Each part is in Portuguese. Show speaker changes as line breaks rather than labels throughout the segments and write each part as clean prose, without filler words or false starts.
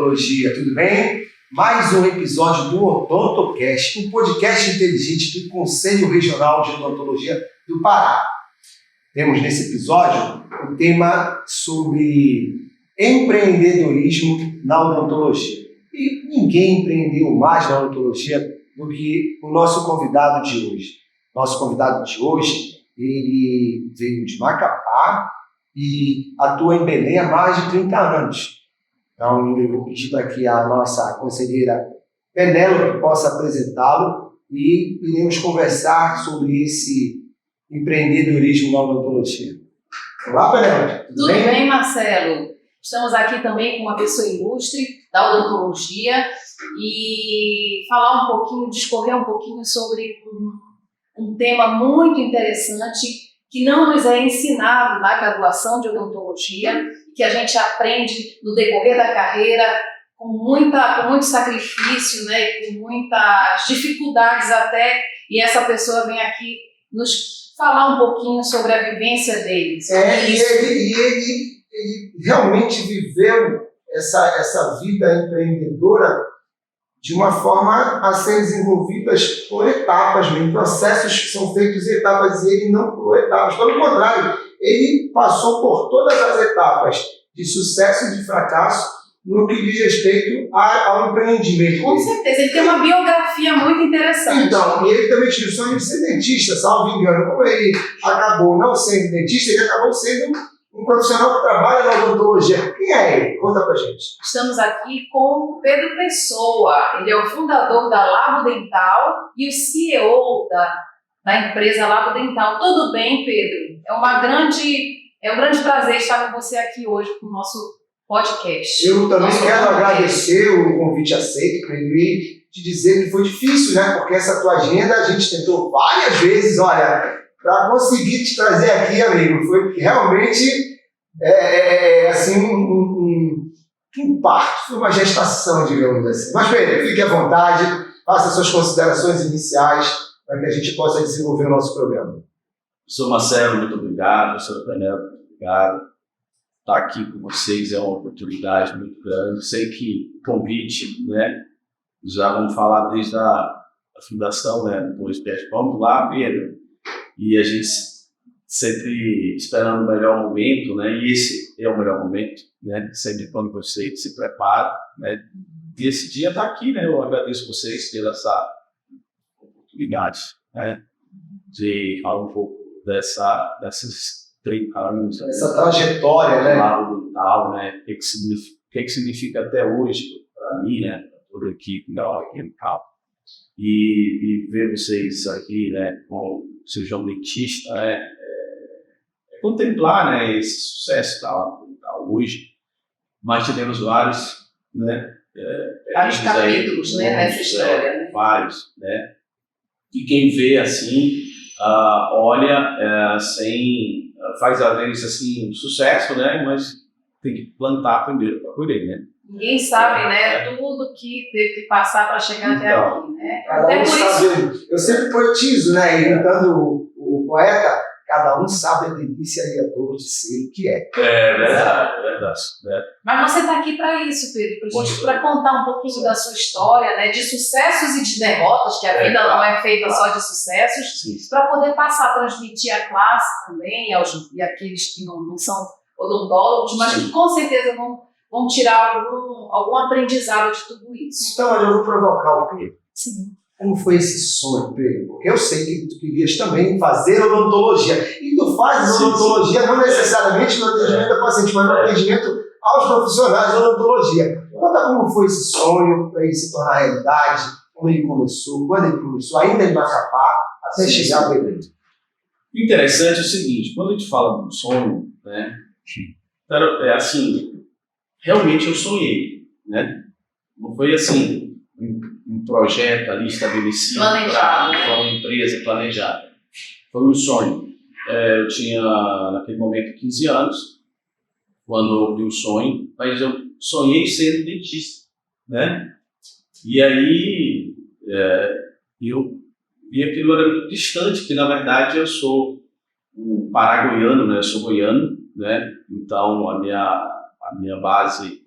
odontologia, tudo bem? Mais um episódio do Odontocast, um podcast inteligente do Conselho Regional de Odontologia do Pará. Temos nesse episódio um tema sobre empreendedorismo na odontologia. E ninguém empreendeu mais na odontologia do que o nosso convidado de hoje. Nosso convidado de hoje, ele veio de Macapá e atua em Belém há mais de 30 anos. Então, eu vou pedir para que a nossa conselheira Penélope possa apresentá-lo e iremos conversar sobre esse empreendedorismo na odontologia. Olá, Penélope.
Tudo bem, Marcelo? Estamos aqui também com uma pessoa ilustre da odontologia e falar um pouquinho, discorrer um pouquinho sobre um tema muito interessante que não nos é ensinado na graduação de odontologia, que a gente aprende no decorrer da carreira com muito sacrifício, né, com muitas dificuldades até, e essa pessoa vem aqui nos falar um pouquinho sobre a vivência deles.
Ele realmente viveu essa vida empreendedora de uma forma a ser desenvolvidas por etapas, em processos que são feitos em etapas, e ele não por etapas. Pelo contrário, ele passou por todas as etapas de sucesso e de fracasso no que diz respeito ao empreendimento.
Com certeza, ele tem uma biografia muito interessante.
Então, e ele também tinha o sonho de ser dentista, salvo engano. Como ele acabou não sendo dentista, ele acabou sendo um profissional que trabalha na odontologia. Quem é ele? Conta pra gente.
Estamos aqui com o Pedro Pessoa. Ele é o fundador da Labo Dental e o CEO da empresa Labo Dental. Tudo bem, Pedro? É um grande prazer estar com você aqui hoje no nosso podcast.
Eu também quero agradecer o convite aceito, Pedro, e te dizer que foi difícil, né? Porque essa tua agenda a gente tentou várias vezes, olha, para conseguir te trazer aqui, amigo. Foi realmente assim, um parto, foi uma gestação, digamos assim. Mas, Pedro, fique à vontade, faça suas considerações iniciais para que a gente possa desenvolver o nosso programa.
Professor Marcelo, muito obrigado. Professor Penélope, muito obrigado. Estar aqui com vocês é uma oportunidade muito grande. Sei que o convite, né, já vamos falar desde a fundação, né, do podcast. Vamos lá, Pedro. E a gente sempre esperando o melhor momento, né? E esse é o melhor momento, né? Sempre quando você se prepara, né? E esse dia está aqui, né? Eu agradeço vocês pela essa oportunidade, né? De falar um pouco dessas 30 anos.
Essa trajetória, né?
Dental, né? O que significa até hoje para mim, né? Toda a equipe da Labo Dental. E ver vocês aqui, né? Com o cirurgião dentista, né? Contemplar, né, esse sucesso da hoje, mas tivemos vários, né,
vários capítulos, né, nessa história, né?
Vários, né, e quem vê assim, olha, faz às vezes assim um sucesso, né, mas tem que plantar primeiro para colher, né.
Ninguém sabe, né, tudo que teve que passar para chegar até aqui, né.
Cada um sabe, eu sempre poetizo, né, imitando o poeta. Cada um sabe a delícia e a dor de ser o que é.
É verdade, né?
Mas você está aqui para isso, Pedro, para contar um pouquinho da sua história, né, de sucessos e de derrotas, que a vida não é feita só de sucessos, para poder transmitir à classe também, e aqueles que não são odontólogos, mas que com certeza vão tirar algum aprendizado de tudo isso.
Então, eu vou provocar o Pedro.
Sim.
Como foi esse sonho, Pedro? Porque eu sei que tu querias também fazer odontologia. E tu fazes odontologia não necessariamente no atendimento do paciente, mas no atendimento aos profissionais de odontologia. Conta como foi esse sonho para ele se tornar realidade, quando ele começou, ainda em Macapá, até chegar ao evento.
O interessante é o seguinte, quando a gente fala de um sonho, né, é assim, realmente eu sonhei, né? Não foi assim, um projeto ali estabelecido para uma empresa planejada. Foi um sonho. Eu tinha, naquele momento, 15 anos, quando eu vi o sonho, mas eu sonhei sendo dentista, né? E aí, eu vi aquilo era muito distante, que na verdade eu sou um paragoiano, né? Eu sou goiano, né? Então a minha base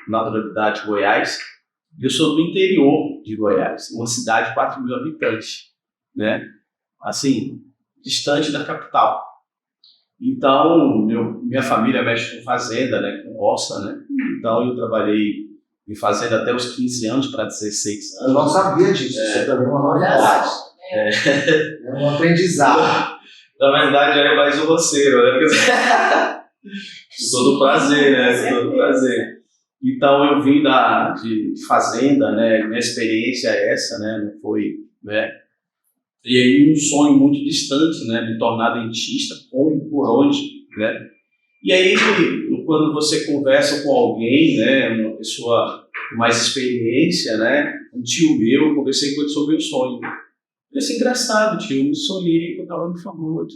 naturalidade de Goiás. Eu sou do interior de Goiás, uma cidade de 4 mil habitantes, né? Assim, distante da capital. Então, minha família mexe com fazenda, né? Com roça, né? Então, eu trabalhei em fazenda até os 15 anos para 16 anos.
Eu não sabia disso, isso também é uma novidade. É um aprendizado.
Na verdade, é mais um roceiro, né? Todo prazer, né? Todo prazer. Então, eu vim de fazenda, né? Minha experiência é essa, né? Não foi, né? E aí, um sonho muito distante, né? Me tornar dentista, como, por onde, né? E aí, quando você conversa com alguém, né? Uma pessoa com mais experiência, né? Um tio meu, eu conversei com ele sobre o sonho. Isso é engraçado, tio. Eu sonhei quando ela me falou,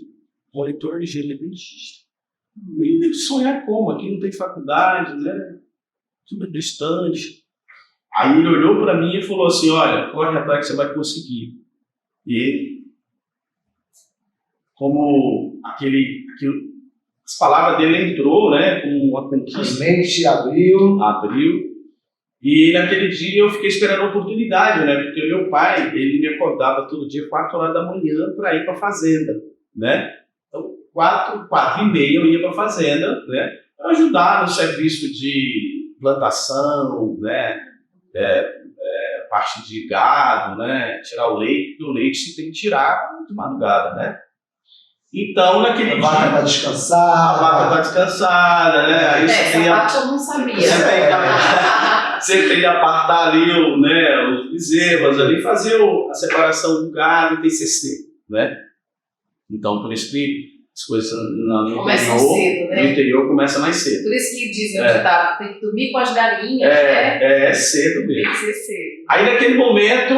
monitor de dentista. E sonhar como? Aqui não tem faculdade, né? Tudo distante. Aí ele olhou para mim e falou assim, olha, corre atrás que você vai conseguir. E como as palavras dele entrou, né, como uma conquista.
A mente abriu.
E naquele dia eu fiquei esperando a oportunidade, né, porque meu pai, ele me acordava todo dia 4 horas da manhã para ir para a fazenda, né. Então 4h30 eu ia para a fazenda, né, para ajudar no serviço de plantação, né, parte de gado, né, tirar o leite, porque o leite se tem que tirar de madrugada, né? Então, naquele dia...
A vaca está descansada.
A vaca está descansada, né? Aí
essa parte eu não sabia.
Você tem que apartar ali os bezerros, ali, fazer a separação do gado e TCC, né? Então, por isso que as coisas no interior começa mais cedo.
Por isso que dizem onde tá, tem que dormir com as galinhas, né?
É cedo mesmo.
Tem que ser cedo.
Aí naquele momento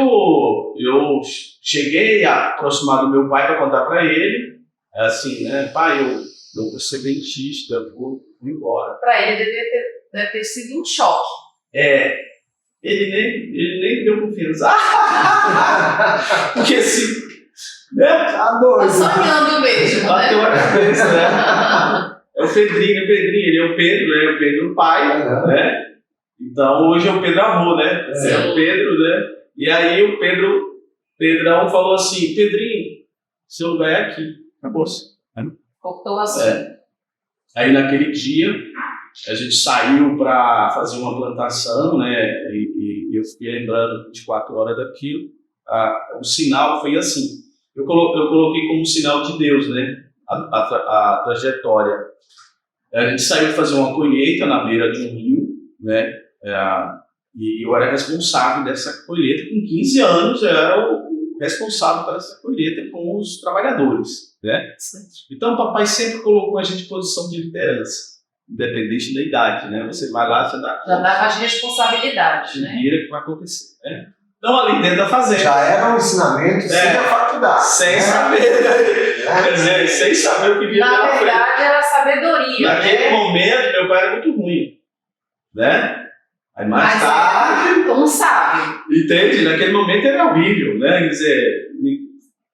eu cheguei a aproximar do meu pai para contar para ele, assim, né, pai, eu vou ser dentista, vou embora.
Para ele deve ter sido um choque.
Ele nem deu confiança. Porque assim, né?
Tá doido.
Tá sonhando mesmo,
Bateu
né?
a cabeça, né? É o Pedrinho, ele é o Pedro, né? O Pedro pai, né? Então hoje é o Pedro avô, né? É o Pedro, né? E aí o Pedrão falou assim, Pedrinho, seu lugar é aqui, acabou-se.
Cortou o assunto.
Aí naquele dia a gente saiu para fazer uma plantação, né? E eu fiquei lembrando 24 horas daquilo. O sinal foi assim. Eu coloquei como sinal de Deus, né? A trajetória. A gente saiu fazer uma colheita na beira de um rio, né? E eu era responsável dessa colheita. Com 15 anos eu era o responsável por essa colheita com os trabalhadores, né? Então o papai sempre colocou a gente em posição de liderança, independente da idade, né? Você vai lá, você dá...
Já dá mais responsabilidade, né?
Vira que vai acontecer, né? Então ali dentro da fazenda...
Já era um ensinamento sem a faculdade.
Sem saber, quer dizer, sem saber o que vinha pela frente.
Na verdade era sabedoria,
Naquele momento meu pai era muito ruim, né? Aí mais tarde...
Como sabe?
Entende? Naquele momento era horrível, né? Quer dizer,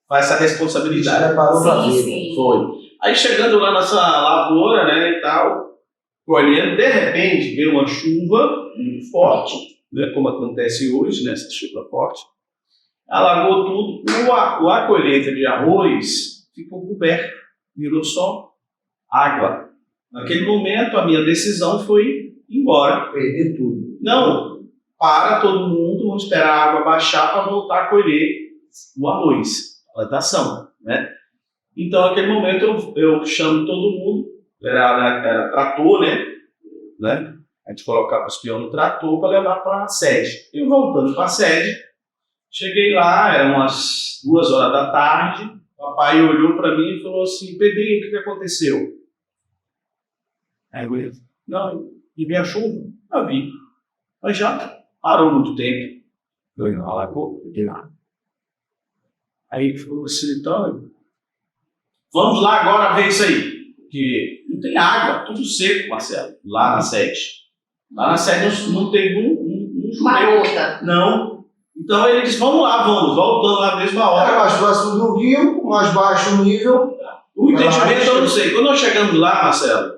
faz essa responsabilidade.
Preparou pra vida.
Sim.
Foi. Aí chegando lá nessa lavoura, né, e tal, colhendo, de repente veio uma chuva muito forte, né, como acontece hoje, né, essa chuva forte, alagou tudo. A colheita de arroz ficou coberta, virou só água. Naquele momento a minha decisão foi ir embora.
Perder tudo.
Não, para todo mundo, vamos esperar a água baixar para voltar a colher o arroz, a plantação, né? Então, naquele momento, eu chamo todo mundo, era trator, né? A gente colocava os peões no trator para levar para a sede. E voltando para a sede, cheguei lá, eram umas 2 horas da tarde, o papai olhou para mim e falou assim, Pedrinho, o que aconteceu? Aí eu não, e minha chuva? Eu vi. Mas já parou muito tempo. Eu não alagou, de nada. Aí ele falou assim, então, vamos lá agora ver isso aí. Porque não tem água, tudo seco, Marcelo, lá na sede. Lá na sede não teve um
Marota.
Não. Então ele disse, vamos lá, voltando lá na mesma hora.
Era mais próximo do rio, mais baixo o nível.
O entendimento eu não sei. Quando nós chegamos lá, Marcelo,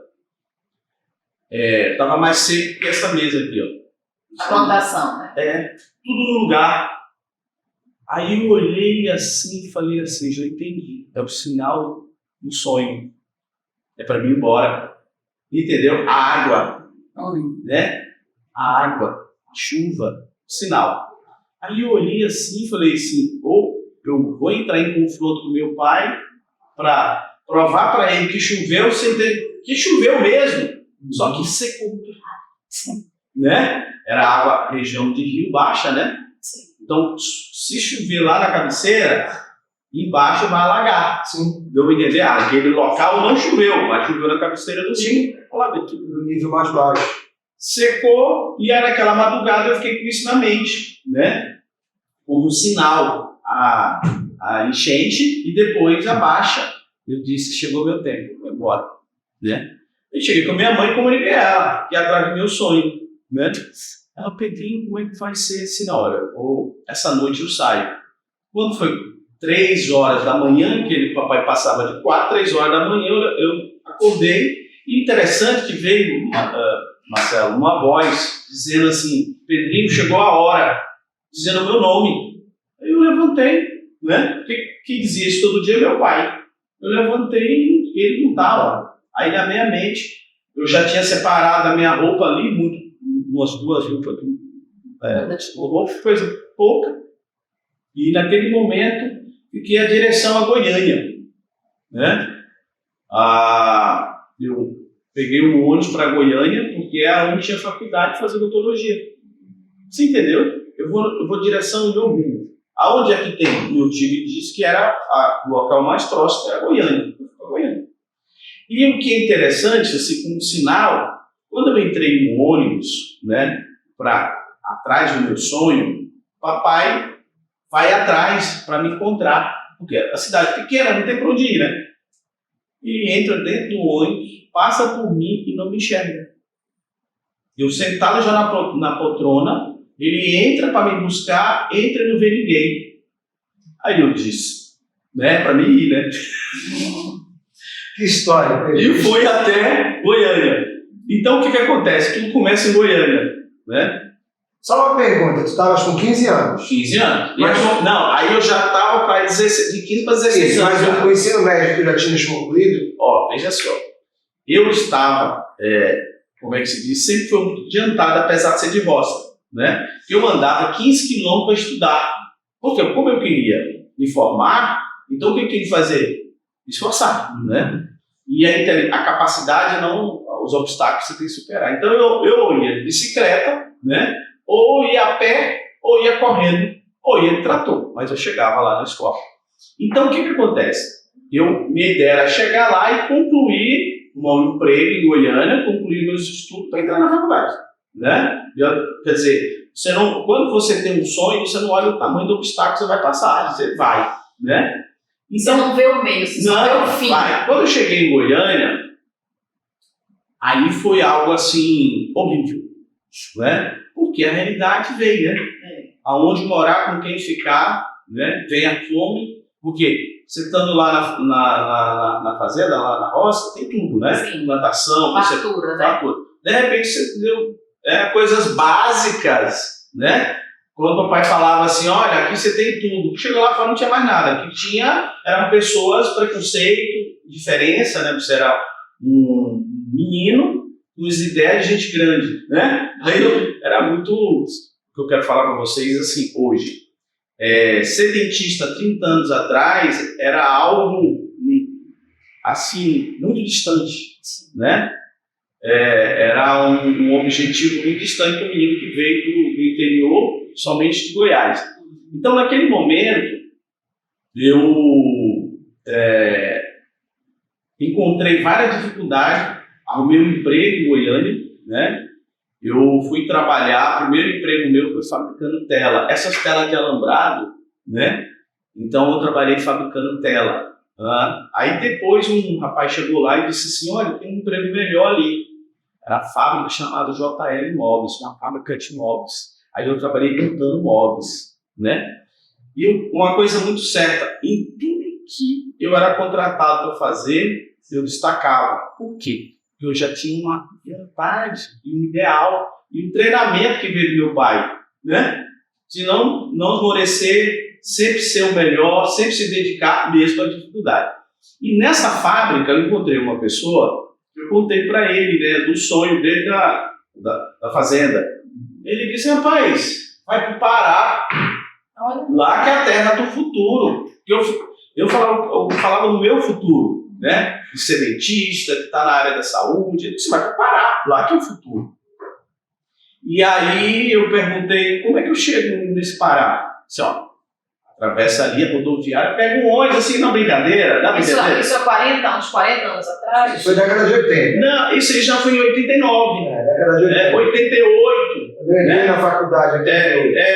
Tava mais seco que essa mesa aqui, ó.
A plantação, né?
Tudo no lugar. Aí eu olhei assim e falei assim, já entendi. É o sinal do sonho. É para mim ir embora. Entendeu? A água, né? A água, a chuva, sinal. Aí eu olhei assim e falei assim, ou eu vou entrar em confronto com meu pai para provar para ele que choveu, que choveu mesmo, só que secou. Né? Era água, região de rio baixa, né? Então, se chover lá na cabeceira, embaixo vai alagar.
Sim.
Deu para entender? Aquele local não choveu, mas choveu na cabeceira do rio, lá dentro.
No nível mais baixo.
Secou, e era aquela madrugada eu fiquei com isso na mente, né? Como sinal a enchente e depois a baixa. Eu disse que chegou meu tempo, vou embora, né? Eu cheguei com a minha mãe e comuniquei ela, que é atrás do meu sonho, né? Ela, Pedrinho, como é que vai ser assim na hora? Ou essa noite eu saio. Quando foi 3 horas da manhã, que o papai passava de 4, 3 horas da manhã, eu acordei. E interessante que veio, Marcelo, uma voz dizendo assim, Pedrinho, chegou a hora, dizendo o meu nome. Aí eu levantei, né? Porque quem dizia isso todo dia é meu pai. Eu levantei e ele não estava. Aí na minha mente, eu já tinha separado a minha roupa ali, umas 2 roupas, coisa pouca. E naquele momento, fiquei a direção a Goiânia, né? Eu peguei um ônibus para Goiânia, porque é onde tinha faculdade de fazer odontologia. Você entendeu? Eu vou direção do meu rumo. Aonde é que tem? Meu tio disse que era o local mais próximo, era Goiânia. E o que é interessante, assim, como sinal, quando eu entrei no ônibus, né, atrás do meu sonho, papai vai atrás para me encontrar, porque a cidade é pequena, não tem para onde ir, né? E entra dentro do ônibus, passa por mim e não me enxerga. Eu sentado já na poltrona, ele entra para me buscar, entra e não vê ninguém. Aí eu disse, né, para mim ir, né?
Que história, Pedro.
E foi até Goiânia. Então, o que acontece? Tudo começa em Goiânia, né?
Só uma pergunta, tu estavas com 15 anos?
15 anos.
Mas,
não, aí eu já estava para de 15 para 16 anos.
Mas o ensino médio tu já tinhas concluído?
Veja só. Eu estava, como é que se diz? Sempre foi muito adiantado, apesar de ser de roça, né? Eu andava 15 quilômetros para estudar. Porque como eu queria me formar, então o que eu queria fazer? Esforçar, né? E a capacidade, não, os obstáculos você tem que superar. Então eu ia de bicicleta, né? Ou ia a pé, ou ia correndo, ou ia de trator, mas eu chegava lá na escola. Então o que acontece? Minha ideia era chegar lá e concluir um emprego em Goiânia, concluir meus estudos para entrar na faculdade, né? Quer dizer, quando você tem um sonho, você não olha o tamanho do obstáculo que você vai passar, você vai, né?
Então, você não vê o meio, você só vê o fim.
Quando eu cheguei em Goiânia, aí foi algo assim horrível, né? Porque a realidade veio, né? Aonde morar, com quem ficar, né? Vem a fome, porque você estando lá na fazenda, lá na roça, tem tudo, né?
Sim.
Plantação,
fartura, né?
De repente você deu coisas básicas, né? Quando o papai falava assim, olha, aqui você tem tudo. Chegou lá e falou, não tinha mais nada. O que tinha eram pessoas, preconceito, diferença, né? Você era um menino com as ideias de gente grande, né? Aí era muito, o que eu quero falar para vocês, assim, hoje. Ser dentista 30 anos atrás era algo, assim, muito distante, né? Era um objetivo muito distante para o menino que veio do interior, somente de Goiás. Então, naquele momento, eu encontrei várias dificuldades, arrumei um emprego em Goiânia, né? Eu fui trabalhar, o primeiro emprego meu foi fabricando tela. Essas telas de alambrado, né? Então, eu trabalhei fabricando tela. Aí depois um rapaz chegou lá e disse assim, olha, tem um emprego melhor ali. Era a fábrica chamada JL Móveis, uma fábrica de móveis. Aí eu trabalhei montando móveis, né? E uma coisa muito certa, em tudo que eu era contratado para fazer, eu destacava. Por quê? porque eu já tinha uma vontade, um ideal e um treinamento que veio do meu pai, né? De não esmorecer, sempre ser o melhor, sempre se dedicar mesmo à dificuldade. E nessa fábrica eu encontrei uma pessoa, eu contei para ele, né, do sonho dele da fazenda. Ele disse, rapaz, vai para o Pará, lá que é a terra do futuro. Eu falava no meu futuro, né? De sementista, que está na área da saúde. Ele disse, vai para o Pará, lá que é o futuro. E aí eu perguntei, como é que eu chego nesse Pará? Disse, ó, atravessa ali a rodoviária, pega um ônibus assim, na brincadeira.
Isso há uns 40 anos atrás?
Isso foi década de 80.
Não, isso aí já foi em 89.
Década de 80.
88.
Eu entrei na faculdade aqui.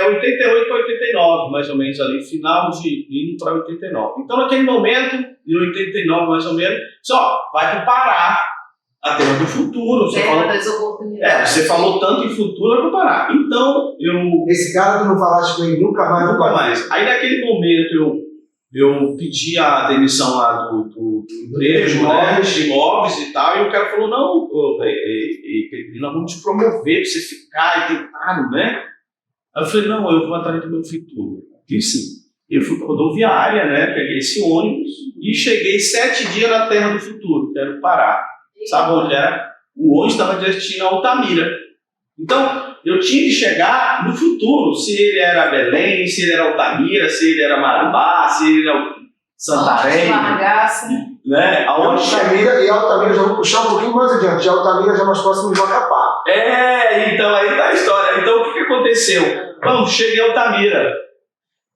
88 para 89, mais ou menos, ali, final de indo para 89. Então, naquele momento, em 89, mais ou menos, só vai para o Pará, a terra do futuro.
Das oportunidades.
Você falou tanto em futuro, vai para o Pará. Então,
Esse cara, tu não falaste com ele nunca mais?
Nunca mais. Aí, naquele momento, eu pedi a demissão lá do emprego, né, de imóveis e tal, e o cara falou, não, nós vamos te promover para você ficar e tentar, né? Aí eu falei, não, eu vou atrás do meu futuro. E sim, eu fui para a rodoviária, né, peguei esse ônibus e cheguei 7 dias na terra do futuro, que era o Pará. Sabe onde era? O ônibus estava destino a Altamira. Então, eu tinha que chegar no futuro, se ele era Belém, se ele era Altamira, se ele era Marabá, se ele era Santarém, né?
Altamira, já vou puxar um pouquinho mais adiante, de Altamira já mais próximo de Macapá.
Então aí tá a história. Então o que aconteceu? Bom, cheguei em Altamira.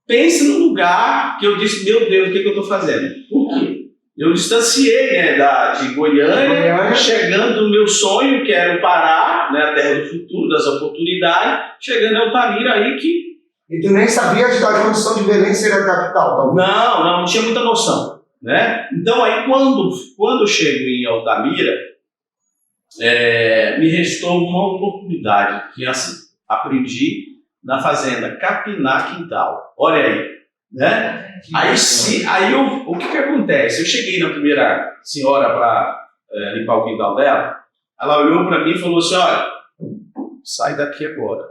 Pense num lugar que eu disse, meu Deus, o que eu estou fazendo? Por quê? Eu distanciei, né, de Goiânia, chegando no meu sonho, que era o Pará, né, a terra do futuro, das oportunidades, chegando em Altamira aí que...
E tu nem sabias da condição de Belém ser a capital? Tá?
Não tinha muita noção, né? Então aí quando eu chego em Altamira, me restou uma oportunidade, que assim, aprendi na fazenda, capinar quintal. Olha aí, né? Aí o que acontece? Eu cheguei na primeira senhora para limpar o quintal dela, ela olhou para mim e falou assim, olha, sai daqui agora.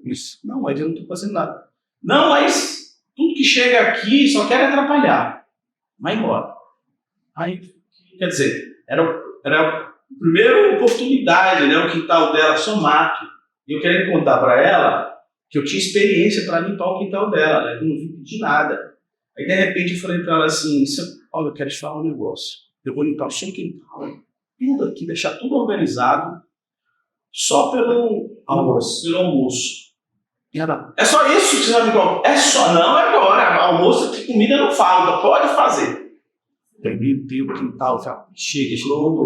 Isso. Não, mas eu não estou fazendo nada. Não, mas tudo que chega aqui só quer atrapalhar. Vai embora. Aí, quer dizer, era a primeira oportunidade, né? O quintal dela só mato. E eu queria contar para ela que eu tinha experiência para limpar o quintal dela, né? Que eu não vim pedir nada. Aí, de repente, eu falei para ela assim, olha, eu quero te falar um negócio. Eu vou limpar o seu quintal, tudo aqui, deixar tudo organizado, só pelo almoço. E ela, é só isso que você vai me contar? É só, não é agora. Almoço que comida não falta, pode fazer. Eu limpei o quintal, chegou.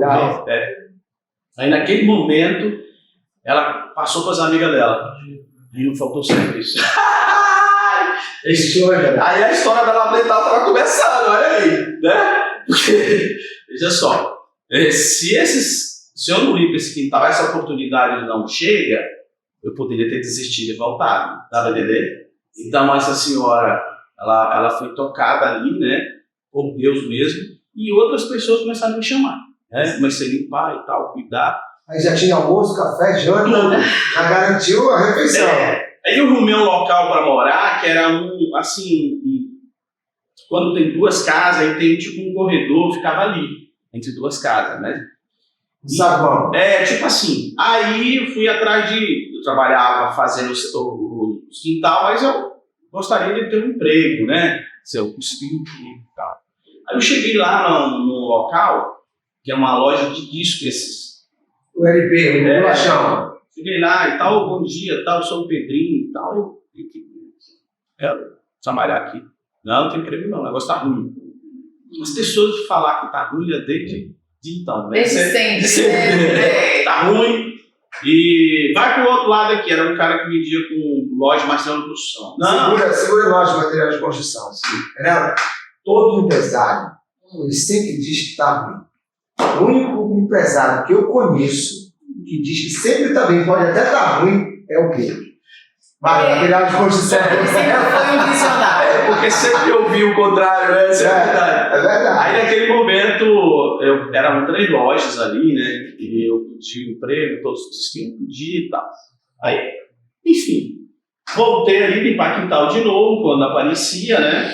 Aí naquele momento, ela passou para as amigas dela. E não faltou sempre isso. Aí a história da Labletal estava começando, olha aí, né? Porque, veja só, se eu não limpo esse quintal, essa oportunidade não chega, eu poderia ter desistido e voltado, dá pra entender? Então essa senhora, ela foi tocada ali, né, por Deus mesmo, e outras pessoas começaram a me chamar, né? Comecei a limpar e tal, cuidar.
Aí já tinha almoço, café, janta, já garantiu a refeição.
Aí eu arrumei um local para morar, que era quando tem duas casas, aí tem tipo um corredor, ficava ali, entre duas casas, né?
Sabão.
Tipo assim, aí eu fui atrás eu trabalhava fazendo o quintal, mas eu gostaria de ter um emprego, né? Se eu conseguir um emprego e tal. Aí eu cheguei lá no local, que é uma loja de discos,
o LP, o bolachão.
Cheguei lá e tal, bom dia, tal, eu sou o Pedrinho e tal, eu quero trabalhar aqui. Não tem emprego não, o negócio tá ruim. As pessoas falar que tá ruim desde então, né? Tá ruim. E vai pro outro lado aqui, era um cara que vendia com loja de material de construção.
Segura loja de material de construção. Entendeu? Todo empresário, ele sempre diz que tá ruim. O único empresário que eu conheço que diz que sempre está bem, pode até estar ruim, é o quê? Material de construção.
Ele sempre foi um visionário.
Porque sempre ouvi o contrário, né? Isso é verdade.
É verdade.
Aí naquele momento, eu eram 3 lojas ali, né? E eu pedi emprego, todos disseram que podia e tal. Aí, enfim, voltei ali limpar quintal de novo, quando aparecia, né?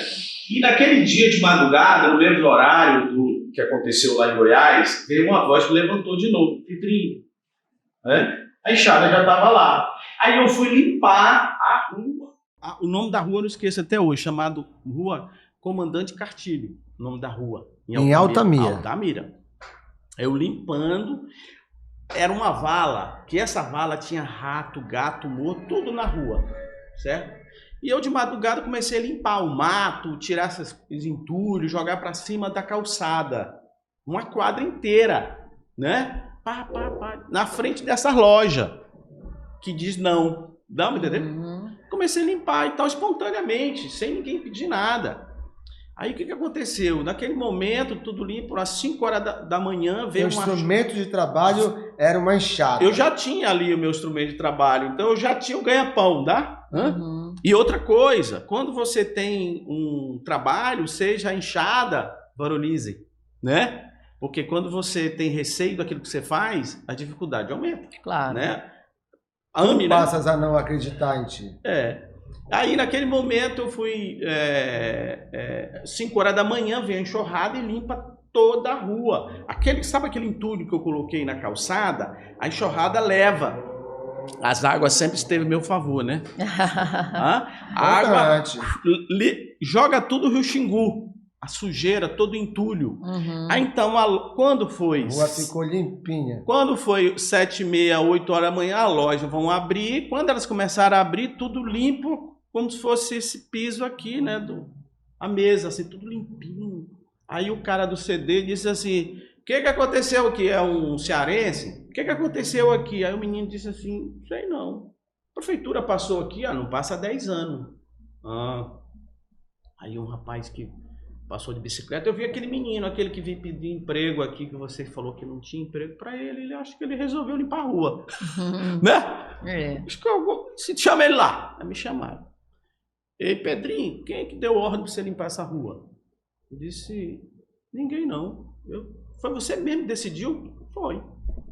E naquele dia de madrugada, no mesmo horário do que aconteceu lá em Goiás, veio uma voz que levantou de novo, Pedrinho, né? A enxada já estava lá. Aí eu fui limpar a rua. O nome da rua eu não esqueço até hoje, chamado Rua Comandante Cartilho, o nome da rua.
Em Altamira.
Altamira. Eu limpando, era uma vala, que essa vala tinha rato, gato, morto, tudo na rua, certo? E eu de madrugada comecei a limpar o mato, tirar esses entulhos, jogar para cima da calçada. Uma quadra inteira, né? Na frente dessa loja, que diz não. Dá pra entender? Comecei a limpar e tal, espontaneamente, sem ninguém pedir nada. Aí o que aconteceu? Naquele momento, tudo limpo, às 5 horas da manhã, veio
O instrumento de trabalho era uma enxada.
Eu já tinha ali o meu instrumento de trabalho, então eu já tinha o ganha-pão, tá? E outra coisa, quando você tem um trabalho, seja a enxada, valorize, né? Porque quando você tem receio daquilo que você faz, a dificuldade aumenta.
Claro.
Né?
Como passas a não acreditar em ti?
Aí naquele momento eu fui 5 horas da manhã, veio a enxurrada e limpa toda a rua. Sabe aquele entulho que eu coloquei na calçada? A enxurrada leva. As águas sempre esteve a meu favor, né? A água joga tudo o Rio Xingu. A sujeira, todo o entulho. Aí então, quando foi...
A rua ficou limpinha.
Quando foi 7h30, 8 horas da manhã, a loja vão abrir. Quando elas começaram a abrir, tudo limpo, como se fosse esse piso aqui, né? A mesa, assim, tudo limpinho. Aí o cara do CD disse assim, o que aconteceu aqui? É um cearense? O que aconteceu aqui? Aí o menino disse assim, sei não. A prefeitura passou aqui, não passa há 10 anos. Aí um rapaz que passou de bicicleta, eu vi aquele menino, aquele que veio pedir emprego aqui, que você falou que não tinha emprego para ele acho que ele resolveu limpar a rua. Né? Acho que se chama ele lá. Aí me chamaram. Ei, Pedrinho, quem é que deu ordem para você limpar essa rua? Eu disse, ninguém não. Foi você mesmo que decidiu? Foi.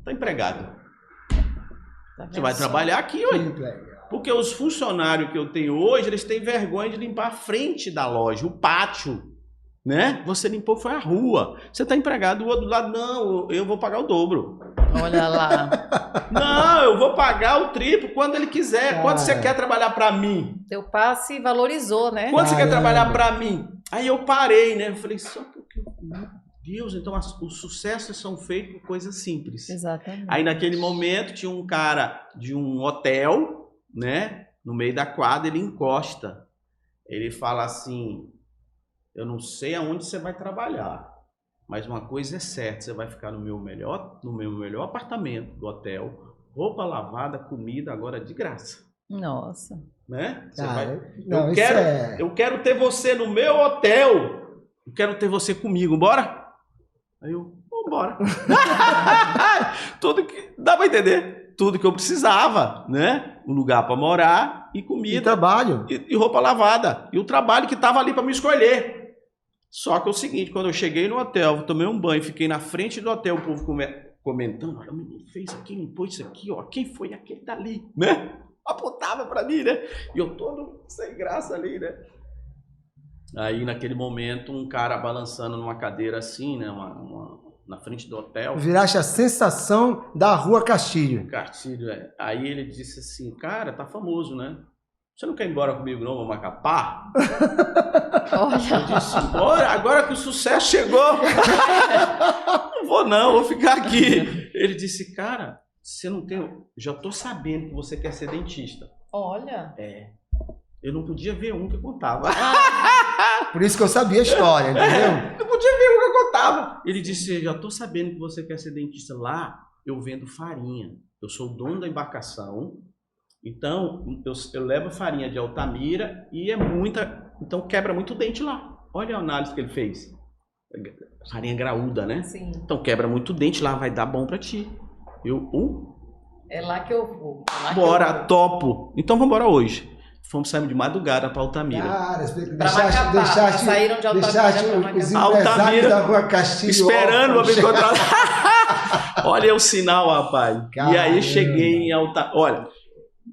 Tá empregado. Você vai trabalhar aqui hoje. Porque os funcionários que eu tenho hoje, eles têm vergonha de limpar a frente da loja, o pátio. Né? Você limpou foi a rua. Você está empregado, o outro lado, não, eu vou pagar o dobro.
Olha lá.
Não, eu vou pagar o triplo quando ele quiser. Quanto você quer trabalhar para mim?
Teu passe valorizou, né?
Quanto você quer trabalhar para mim? Aí eu parei, né? Eu falei, só porque... Meu Deus, então os sucessos são feitos por coisas simples.
Exatamente.
Aí naquele momento tinha um cara de um hotel, né? No meio da quadra, ele encosta. Ele fala assim... Eu não sei aonde você vai trabalhar, mas uma coisa é certa, você vai ficar no meu melhor apartamento do hotel, roupa lavada, comida agora de graça.
Nossa.
Né?
Não,
eu quero ter você no meu hotel, eu quero ter você comigo, bora? Aí eu, vambora. Tudo que dá para entender, tudo que eu precisava, né? Um lugar para morar e comida.
E trabalho.
E roupa lavada. E o trabalho que estava ali para me escolher. Só que é o seguinte, quando eu cheguei no hotel, tomei um banho, fiquei na frente do hotel, o povo comentando, olha, o menino fez aqui, limpou isso aqui, ó, quem foi aquele dali, né? Apontava pra mim, né? E eu todo sem graça ali, né? Aí, naquele momento, um cara balançando numa cadeira assim, né? Na frente do hotel.
Viraste a sensação da Rua Castilho.
Castilho, Aí ele disse assim, cara, tá famoso, né? Você não quer ir embora comigo não, Macapá?
Olha.
Eu disse, bora, agora que o sucesso chegou. Não vou não, vou ficar aqui. Ele disse, cara, você não tem... Já tô sabendo que você quer ser dentista.
Olha.
Eu não podia ver um que eu contava.
Por isso que eu sabia a história, entendeu?
Não podia ver um que eu contava. Ele disse, já tô sabendo que você quer ser dentista. Lá, eu vendo farinha. Eu sou o dono da embarcação. Então, eu levo farinha de Altamira e então quebra muito dente lá. Olha a análise que ele fez. Farinha graúda, né?
Sim.
Então quebra muito dente lá, vai dar bom pra ti.
É lá que eu vou.
Bora, topo. Então vamos embora hoje. saímos de madrugada para Altamira.
Cara,
Pra Macapá. Saíram de Altamira pra Macapá.
Os
Altamira,
empresários da Rua Castilho.
esperando para me encontrar. Olha o sinal, rapaz.
Caramba.
E aí cheguei em Altamira. Olha,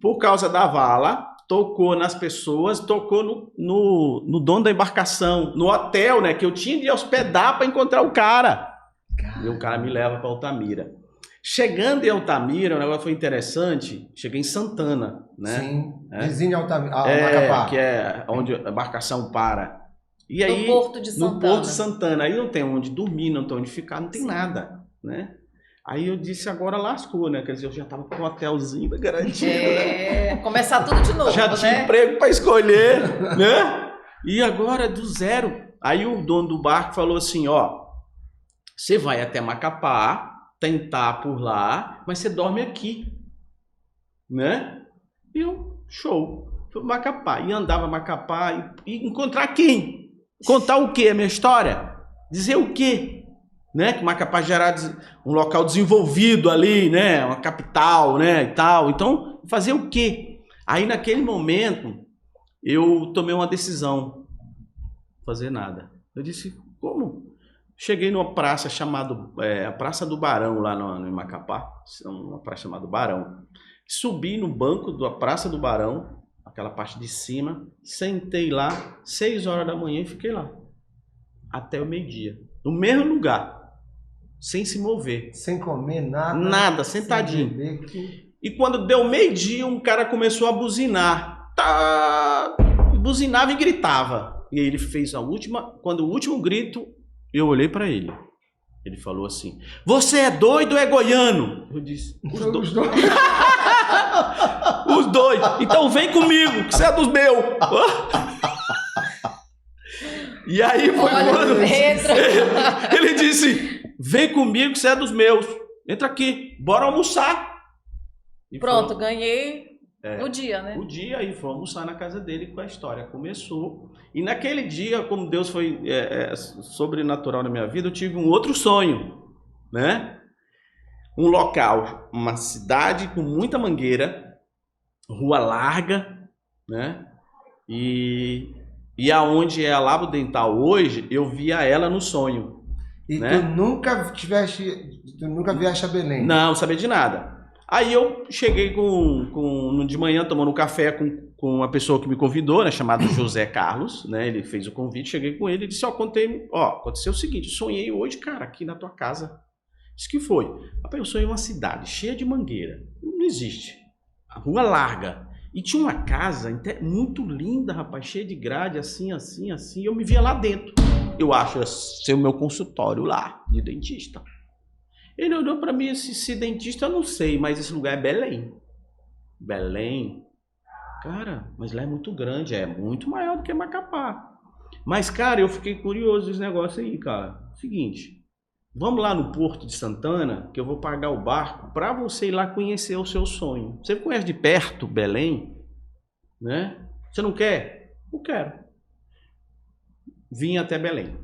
por causa da vala, tocou nas pessoas, tocou no dono da embarcação, no hotel, né? Que eu tinha de hospedar para encontrar o cara. E o cara me leva para Altamira. Chegando em Altamira, o negócio foi interessante. Cheguei em Santana, né?
Sim,
É.
vizinho de Altamira. Macapá.
Que é onde a embarcação para. E aí,
No Porto de Santana.
no Porto de Santana. Aí não tem onde dormir, não tem onde ficar, não tem nada, né? Aí eu disse, agora lascou, né? Quer dizer, eu já tava com um hotelzinho garantido, né?
Começar tudo de novo,
Já tinha
né?
emprego para escolher, né? E agora do zero. Aí o dono do barco falou assim, ó, você vai até Macapá, tentar por lá, mas você dorme aqui, né? E eu, show, fui para Macapá. E andava Macapá e encontrar quem? Contar o quê? A minha história? Dizer o quê? Né? Que Macapá já era um local desenvolvido ali, né? Uma capital, né? E tal. Então, fazer o quê? Aí, naquele momento, eu tomei uma decisão. Fazer nada. Eu disse, como? Cheguei numa praça chamada a Praça do Barão, lá no Macapá. Uma praça chamada Barão. Subi no banco da Praça do Barão, aquela parte de cima, sentei lá, 6 horas da manhã e fiquei lá. Até o meio-dia. No mesmo lugar. Sem se mover.
Sem comer nada.
Nada, sentadinho.
Sem beber, que...
E quando deu meio-dia, um cara começou a buzinar. Tá! Buzinava e gritava. E aí ele fez quando o último grito, eu olhei pra ele. Ele falou assim, você é doido ou é goiano? Eu disse, os dois. Os dois. Então vem comigo, que você é dos meus. E aí foi quando ele disse, vem comigo, que você é dos meus. Entra aqui, bora almoçar. E
pronto, ganhei o dia, né?
O dia, aí foi almoçar na casa dele, com a história começou. E naquele dia, como Deus foi sobrenatural na minha vida, eu tive um outro sonho, né? Um local, uma cidade com muita mangueira, rua larga, né? E aonde é a Labo Dental hoje, eu via ela no sonho.
E
né?
tu nunca viajaste a Belém?
Não sabia de nada. Aí eu cheguei de manhã tomando um café com uma pessoa que me convidou, né, chamado José Carlos, né? Ele fez o convite, cheguei com ele e disse, aconteceu o seguinte, sonhei hoje, cara, aqui na tua casa. Disse que foi. Eu sonhei uma cidade cheia de mangueira. Não existe. A rua larga. E tinha uma casa muito linda, rapaz, cheia de grade, assim, assim, assim. E eu me via lá dentro. Eu acho ser o meu consultório lá, de dentista. Ele olhou para mim, se dentista eu não sei, mas esse lugar é Belém. Belém? Cara, mas lá é muito grande, é muito maior do que Macapá. Mas, cara, eu fiquei curioso desse negócio aí, cara. Seguinte, vamos lá no Porto de Santana, que eu vou pagar o barco para você ir lá conhecer o seu sonho. Você conhece de perto Belém? Né? Você não quer? Não quero. Vim até Belém.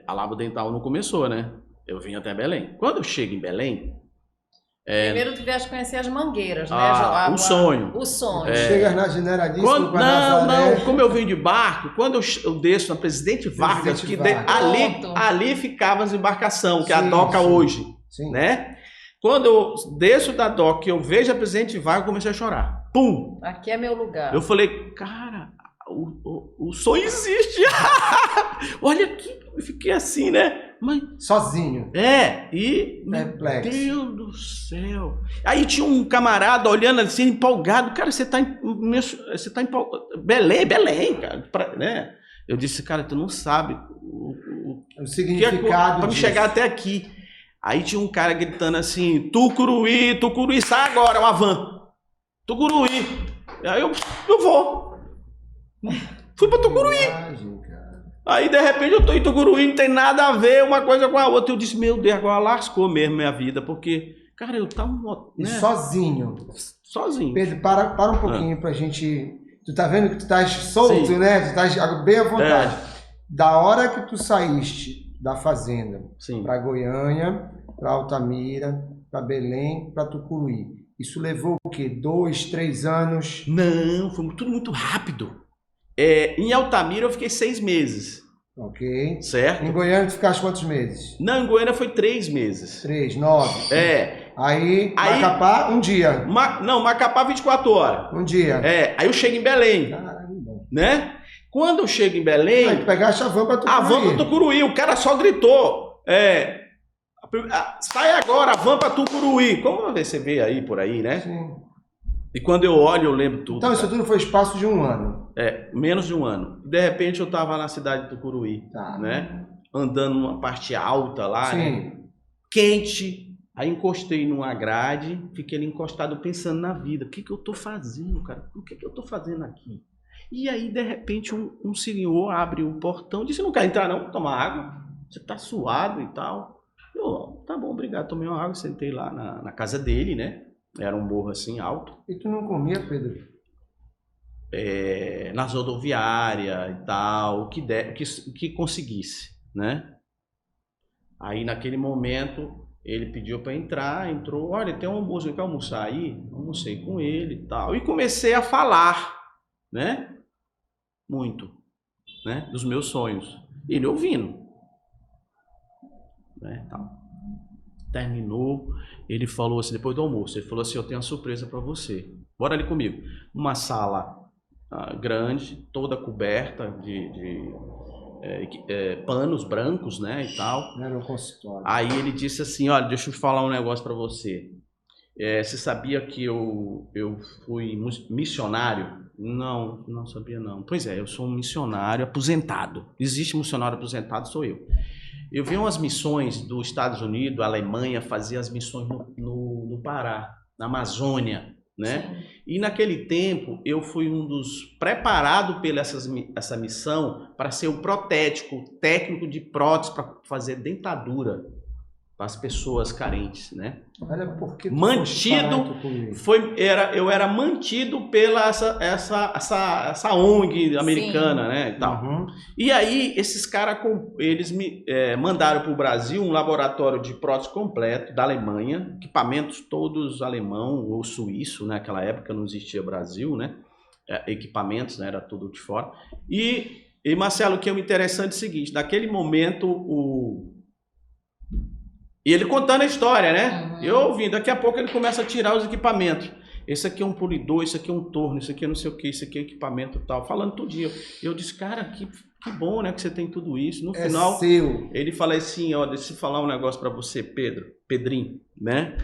A Labo Dental não começou, né? Eu vim até Belém. Quando eu chego em Belém...
Primeiro tu vieste conhecer as mangueiras, né?
O sonho.
O sonho.
Chega na Generalíssima
não, como eu vim de barco, quando eu desço na Presidente Vargas, ali ficava as embarcações, que é a doca hoje, né? Quando eu desço da doca e eu vejo a Presidente Vargas, eu comecei a chorar. Pum!
Aqui é meu lugar.
Eu falei, cara, o sonho existe. Olha aqui, eu fiquei assim, né? Mas,
sozinho.
Meu Deus do céu. Aí tinha um camarada olhando assim, empolgado. Cara, você tá empolgado. Belém, cara. Né? Eu disse, cara, tu não sabe
o significado
para me chegar até aqui. Aí tinha um cara gritando assim, Tucuruí, sai agora, uma van. Tucuruí. Aí eu vou. Fui pra Tucuruí. Aí, de repente, eu tô em Tucuruí, não tem nada a ver uma coisa com a outra. Eu disse, meu Deus, agora lascou mesmo minha vida, porque, cara, eu tava...
Né? Sozinho. Pedro, para um pouquinho pra gente... Tu tá vendo que tu estás solto, sim, né? Tu estás bem à vontade. Da hora que tu saíste da fazenda para Goiânia, para Altamira, para Belém, para Tucuruí, Isso levou o quê? 2, 3 anos?
Não, foi tudo muito rápido. Em Altamira eu fiquei 6 meses.
Ok.
Certo?
Em Goiânia tu ficaste quantos meses?
Não, em Goiânia foi 3 meses.
3, 9. Aí, Macapá, um dia.
Não, Macapá 24 horas.
Um dia.
Aí eu chego em Belém.
Caramba.
Né? Quando eu chego em Belém...
Aí tu pegaste a van pra Tucuruí.
A van pra Tucuruí, o cara só gritou. Sai agora, a van pra Tucuruí. Como você vê aí, por aí, né?
Sim.
E quando eu olho, eu lembro tudo.
Então, isso tudo foi espaço de um ano.
Menos de um ano. De repente, eu tava na cidade de Tucuruí,
Tá.
né? Andando numa parte alta lá,
Sim.
né? Quente. Aí encostei numa grade, fiquei ali encostado pensando na vida. O que eu tô fazendo, cara? O que eu tô fazendo aqui? E aí, de repente, um senhor abre o portão e disse, não quer entrar não, tomar água? Você tá suado e tal. Eu, tá bom, obrigado, tomei uma água, sentei lá na casa dele, né? Era um morro assim, alto.
E tu não comia, Pedro?
Nas rodoviárias e tal, o que conseguisse, né? Aí, naquele momento, ele pediu para entrar, entrou, olha, tem um almoço, quer almoçar aí? Almocei com ele e tal. E comecei a falar, né? Muito, né? Dos meus sonhos. Ele ouvindo, né? Tal. Terminou, ele falou assim, depois do almoço, ele falou assim, eu tenho uma surpresa para você. Bora ali comigo. Uma sala grande, toda coberta de panos brancos, né, e tal.
Era um consultório.
Aí ele disse assim, olha, deixa eu falar um negócio para você. Você sabia que eu fui missionário? Não sabia não. Pois eu sou um missionário aposentado. Existe missionário aposentado, sou eu. Eu vi umas missões dos Estados Unidos, Alemanha, fazia as missões no Pará, na Amazônia, né? Sim. E naquele tempo eu fui um dos preparados pela essa missão para ser o protético, técnico de prótese para fazer dentadura para as pessoas carentes, né?
Olha, porque
mantido eu era mantido pela essa ONG americana, sim, né, e tal. Uhum. E aí esses caras eles me mandaram para o Brasil um laboratório de prótese completo da Alemanha, equipamentos todos alemão ou suíço, né? Naquela época não existia Brasil, né? Equipamentos, né? Era tudo de fora. E Marcelo, o que é interessante é o seguinte, naquele momento e ele contando a história, né? Uhum. Eu ouvindo, daqui a pouco ele começa a tirar os equipamentos. Esse aqui é um polidor, esse aqui é um torno, esse aqui é não sei o que, esse aqui é equipamento e tal, falando tudo dia. Eu disse, cara, que bom, né, que você tem tudo isso. No final, seu. Ele fala assim, ó, deixa eu falar um negócio para você, Pedrinho, né?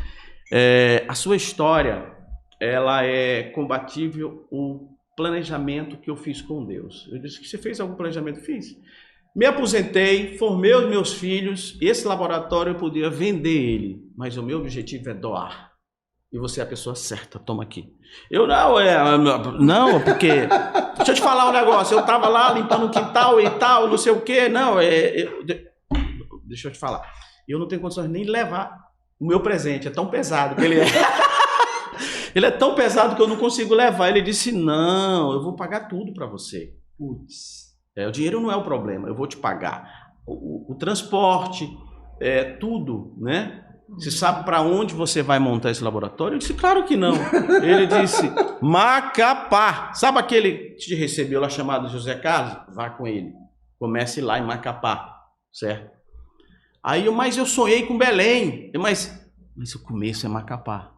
A sua história, ela é compatível o planejamento que eu fiz com Deus. Eu disse, que você fez algum planejamento? Fiz. Me aposentei, formei os meus filhos, esse laboratório eu podia vender ele, mas o meu objetivo é doar. E você é a pessoa certa, toma aqui. Eu não, porque... Deixa eu te falar um negócio, eu tava lá limpando o quintal e tal, não sei o quê, deixa eu te falar. Eu não tenho condições nem de levar o meu presente, é tão pesado que ele é. Ele é tão pesado que eu não consigo levar. Ele disse, não, eu vou pagar tudo para você. Putz. O dinheiro não é o problema, eu vou te pagar. O transporte, tudo, né? Você sabe para onde você vai montar esse laboratório? Eu disse, claro que não. Ele disse, Macapá. Sabe aquele que te recebeu lá chamado José Carlos? Vá com ele. Comece lá em Macapá, certo? Aí mas eu sonhei com Belém. Mas o começo é Macapá.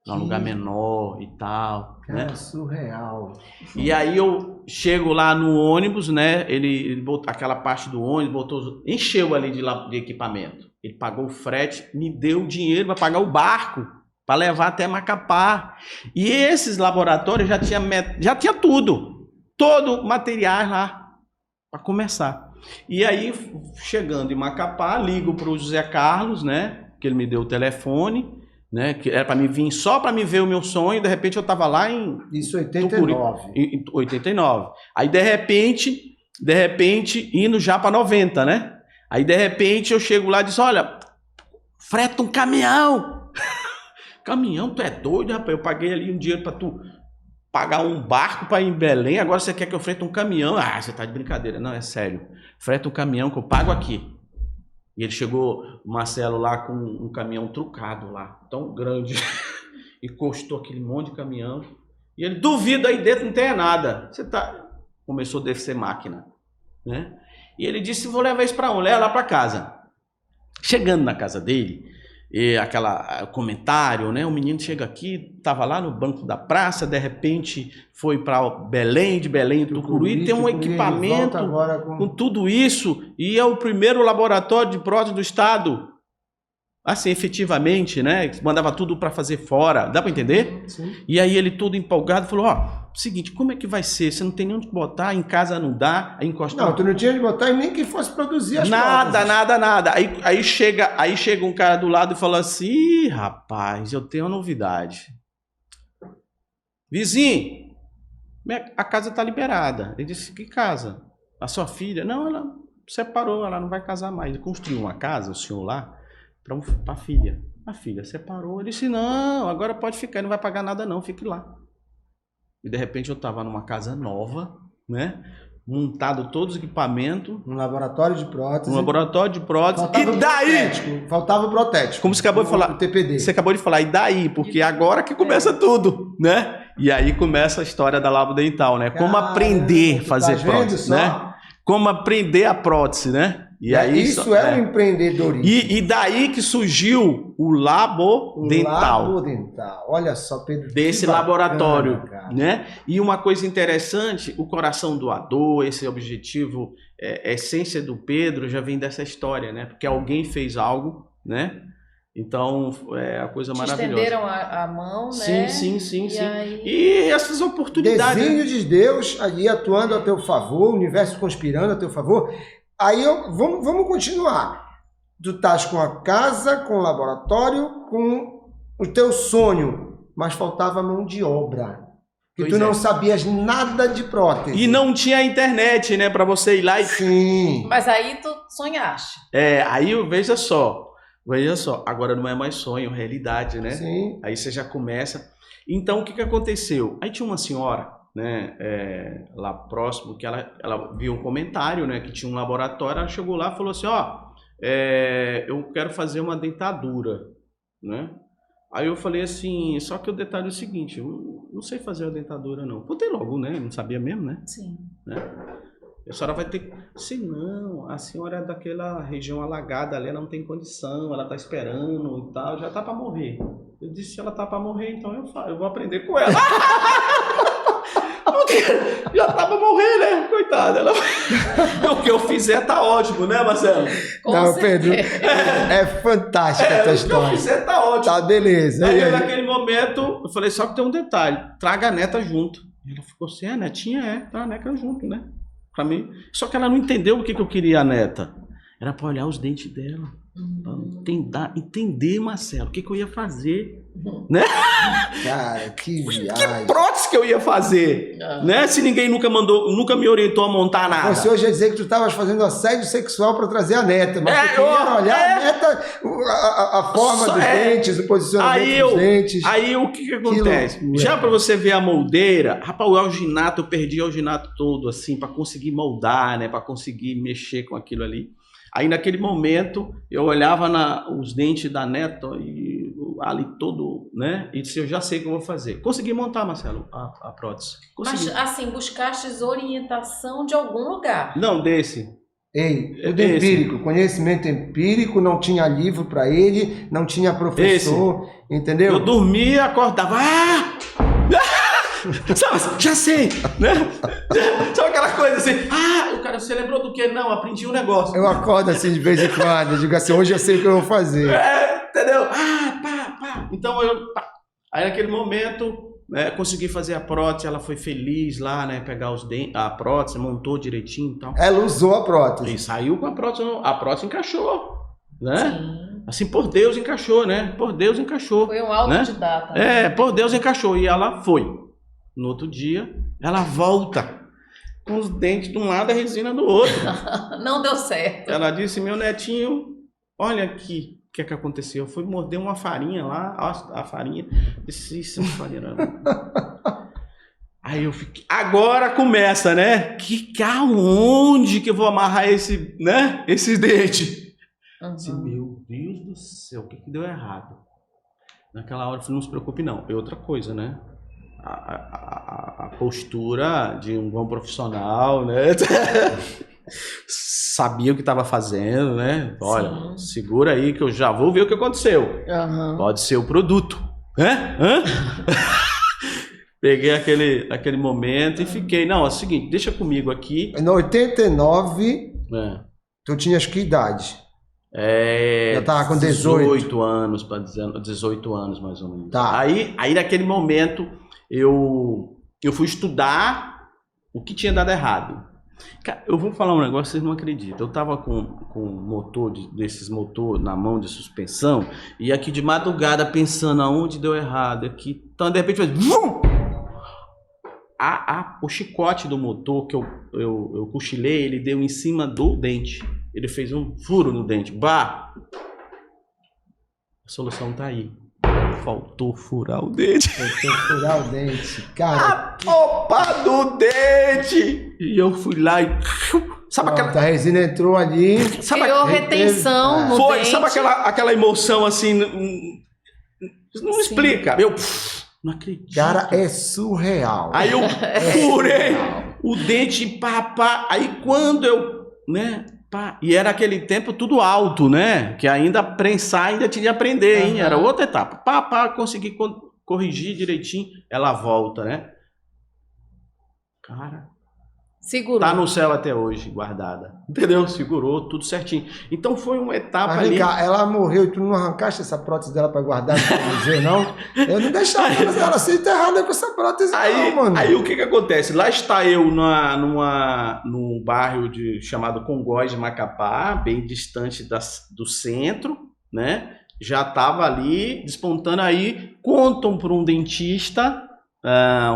Num lugar menor e tal,
cara,
né?
Surreal.
E aí eu chego lá no ônibus, né? Ele botou aquela parte do ônibus, encheu ali de equipamento. Ele pagou o frete, me deu o dinheiro para pagar o barco, para levar até Macapá. E esses laboratórios já tinha tudo, todo material lá para começar. E aí, chegando em Macapá, ligo para o José Carlos, né? Que ele me deu o telefone. Né, que era para mim vir só para me ver o meu sonho, de repente eu estava lá em...
Isso, 89.
Em 89. Aí, de repente, indo já para 90, né? Aí, de repente, eu chego lá e diz, olha, freta um caminhão. Caminhão? Tu é doido, rapaz? Eu paguei ali um dinheiro para tu pagar um barco para ir em Belém, agora você quer que eu frete um caminhão? Ah, você tá de brincadeira. Não, é sério. Freta um caminhão que eu pago aqui. E ele chegou, o Marcelo, lá com um caminhão trucado lá, tão grande. encostou aquele monte de caminhão. E ele, duvido, aí dentro não tenha nada. Começou a descer máquina, né? E ele disse, vou levar isso para onde? Leva lá para casa. Chegando na casa dele, comentário, né? O menino chega aqui, estava lá no banco da praça, de repente foi para Belém, de Belém, Tucuruí, tem um equipamento com tudo isso, e é o primeiro laboratório de prótese do estado. Assim, efetivamente, né? Mandava tudo para fazer fora, dá para entender?
Sim.
E aí ele todo empolgado falou, seguinte, como é que vai ser? Você não tem nem onde botar, em casa não dá, aí encostar.
Não, tu não tinha onde botar e nem que fosse produzir as
nada,
próteses.
nada. Aí chega um cara do lado e fala assim, ih, rapaz, eu tenho uma novidade. Vizinho, a casa tá liberada. Ele disse, que casa? A sua filha? Não, ela separou, ela não vai casar mais. Ele construiu uma casa, o senhor lá, para a filha. A filha separou. Ele disse, não, agora pode ficar, não vai pagar nada não, fique lá. E de repente eu estava numa casa nova, né? Montado todos os equipamentos.
Um laboratório de prótese.
E daí?
Faltava o protético.
Como você acabou de falar.
O TPD.
Você acabou de falar, e daí? Porque agora que começa tudo, né? E aí começa a história da Labo Dental, né? Como aprender a fazer prótese, né? Como aprender a prótese, né? E aí,
isso é um empreendedorismo.
E daí que surgiu o Labo Dental.
Labo Dental. Olha só, Pedro.
Desse laboratório, né? E uma coisa interessante, o coração doador, esse objetivo, a essência do Pedro já vem dessa história, né? Porque alguém fez algo, né? Então, é a coisa maravilhosa.
Estenderam a mão, né?
Sim.
Aí...
E essas oportunidades.
Desenho de Deus ali atuando a teu favor, o universo conspirando a teu favor. Aí vamos continuar. Tu estás com a casa, com o laboratório, com o teu sonho, mas faltava mão de obra. E tu não sabias nada de prótese.
E não tinha internet, né, para você ir lá e...
Sim.
Mas aí tu sonhaste.
Aí veja só, agora não é mais sonho, realidade, né?
Sim.
Aí você já começa. Então, o que aconteceu? Aí tinha uma senhora, né, lá próximo, que ela viu um comentário, né, que tinha um laboratório, ela chegou lá e falou assim, eu quero fazer uma dentadura, né? Aí eu falei assim, só que o detalhe é o seguinte, eu não sei fazer a dentadura não. Contei logo, né, não sabia mesmo, né?
Sim.
Né? A senhora vai ter que... Se não, a senhora é daquela região alagada ali, ela não tem condição, ela tá esperando e tal, já tá para morrer. Eu disse, se ela tá para morrer, então eu vou aprender com ela. Porque já tá para morrer, né? Coitada. O que eu fizer tá ótimo, né, Marcelo?
Não, Pedro, é fantástica a tua história.
O que eu fizer tá ótimo.
Tá, beleza.
Aí, naquele momento, eu falei, só que tem um detalhe, traga a neta junto. Ela ficou assim, a netinha tá a neta junto, né? Pra mim. Só que ela não entendeu o que eu queria a neta. Era para olhar os dentes dela. Pra entender, Marcelo, o que eu ia fazer. Né?
Cara, que viagem.
Que prótese que eu ia fazer? Né? Se ninguém nunca me orientou a montar nada.
Você hoje ia dizer que tu estavas fazendo assédio sexual para trazer a neta, mas tu queria olhar a neta, a forma dos dentes, o posicionamento dos dentes.
Aí o que acontece? Já para você ver a moldeira, rapaz, o alginato, eu perdi o alginato todo, assim, para conseguir moldar, né? Para conseguir mexer com aquilo ali. Aí naquele momento eu olhava os dentes da neta e ali todo, né? E disse, eu já sei o que eu vou fazer. Consegui montar, Marcelo, a prótese. Consegui.
Mas assim, buscastes orientação de algum lugar?
Não, desse.
Tudo empírico, conhecimento empírico, não tinha livro para ele, não tinha professor, entendeu?
Eu dormia, acordava, sabe, já sei, né? Sabe aquela coisa assim, o cara, você lembrou do quê? Não, aprendi um negócio.
Eu acordo assim de vez em quando, eu digo assim, hoje eu sei o que eu vou fazer.
Entendeu? Pá. Então aí naquele momento, consegui fazer a prótese, ela foi feliz lá, né? Pegar a prótese, montou direitinho e tal.
Ela usou a prótese.
E saiu com a prótese encaixou, né?
Sim.
Assim, por Deus encaixou, né? Por Deus encaixou.
Foi um autodidata.
Né? Por Deus encaixou. E ela foi. No outro dia, ela volta com os dentes de um lado e a resina do outro.
Não deu certo.
Ela disse, meu netinho, olha aqui o que aconteceu. Eu fui morder uma farinha lá, a farinha. Disse, isso é uma farinha. Aí eu fiquei, agora começa, né? Aonde que eu vou amarrar esses dentes? Disse, meu Deus do céu, o que deu errado? Naquela hora eu falei, não se preocupe não. É outra coisa, né? A postura de um bom profissional, né? Sabia o que estava fazendo, né? Olha, segura aí que eu já vou ver o que aconteceu. Pode ser o produto. Hã? Peguei aquele momento e fiquei. Não, é o seguinte, deixa comigo aqui.
Em 89, tu tinhas que idade? Já tava com
18 anos, 18 anos mais ou menos.
Tá.
Aí naquele momento eu fui estudar o que tinha dado errado. Cara, eu vou falar um negócio, vocês não acreditam. Eu tava com um motor, desses motor na mão de suspensão, e aqui de madrugada pensando aonde deu errado. Aqui, então de repente faz. O chicote do motor que eu cochilei, ele deu em cima do dente. Ele fez um furo no dente. Bah! A solução tá aí. Faltou furar o dente.
Cara.
A popa do dente! E eu fui lá e... Sabe aquela...
A resina entrou ali.
Criou retenção no
Foi,
dente.
sabe aquela emoção assim... Não explica. Eu... Não acredito.
Cara, é surreal.
Aí eu furei o dente, pá. Aí quando eu... né? Pá, e era aquele tempo tudo alto, né? Que ainda prensar, ainda tinha de aprender, hein? Era outra etapa. Pá, consegui corrigir direitinho. Ela volta, né? Cara,
segurou.
tá no céu até hoje, guardada. Entendeu? Segurou, tudo certinho. Então foi uma etapa
ali.
Vem
cá, ela morreu e tu não arrancaste essa prótese dela pra guardar no museu, não? Eu não deixava ela ser enterrada com essa prótese, não, mano.
Aí o que acontece? Lá está eu num bairro chamado Congóis de Macapá, bem distante do centro, né? Já tava ali, despontando aí, contam para um dentista,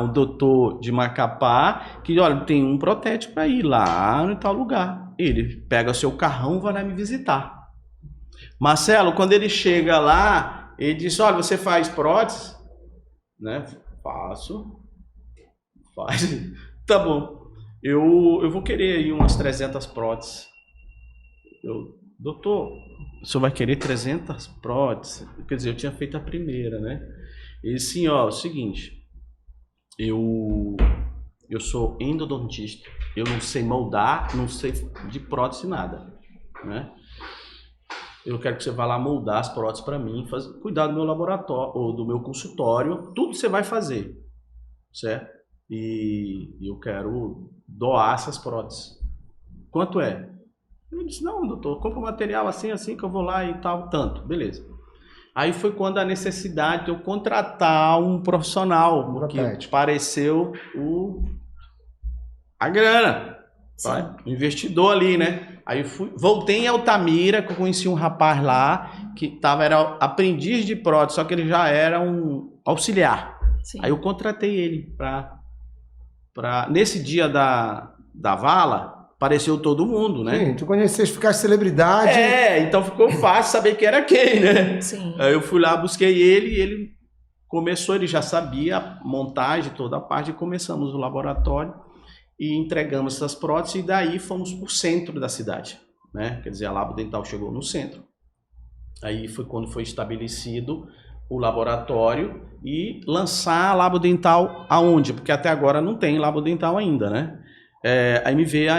um doutor de Macapá, que olha, tem um protético aí lá em tal lugar. Ele pega seu carrão e vai lá me visitar. Marcelo, quando ele chega lá, ele diz, olha, você faz prótese? Né? Faço. Faz. Tá bom. Eu vou querer aí umas 300 próteses. Doutor, o senhor vai querer 300 próteses? Quer dizer, eu tinha feito a primeira, né? Ele sim, ó, é o seguinte, eu sou endodontista, eu não sei moldar, não sei de prótese nada, né? Eu quero que você vá lá moldar as próteses para mim, cuidar do meu laboratório, ou do meu consultório, tudo você vai fazer, certo? E eu quero doar essas próteses. Quanto é? Ele disse, não, doutor, compra um material assim que eu vou lá e tal, tanto, beleza. Aí foi quando a necessidade de eu contratar um profissional, porque apareceu a grana, o investidor ali, né? Aí voltei em Altamira, que eu conheci um rapaz lá, que era aprendiz de prótese, só que ele já era um auxiliar. Sim. Aí eu contratei ele nesse dia da vala, apareceu todo mundo, né?
Sim, tu conheceste, ficaste celebridade.
Então ficou fácil saber quem era quem, né?
Sim.
Aí eu fui lá, busquei ele, e ele começou, ele já sabia a montagem, toda a parte, e começamos o laboratório e entregamos essas próteses, e daí fomos para o centro da cidade, né? Quer dizer, a Labo Dental chegou no centro. Aí foi quando foi estabelecido o laboratório e lançar a Labo Dental aonde? Porque até agora não tem Labo Dental ainda, né? Aí me veio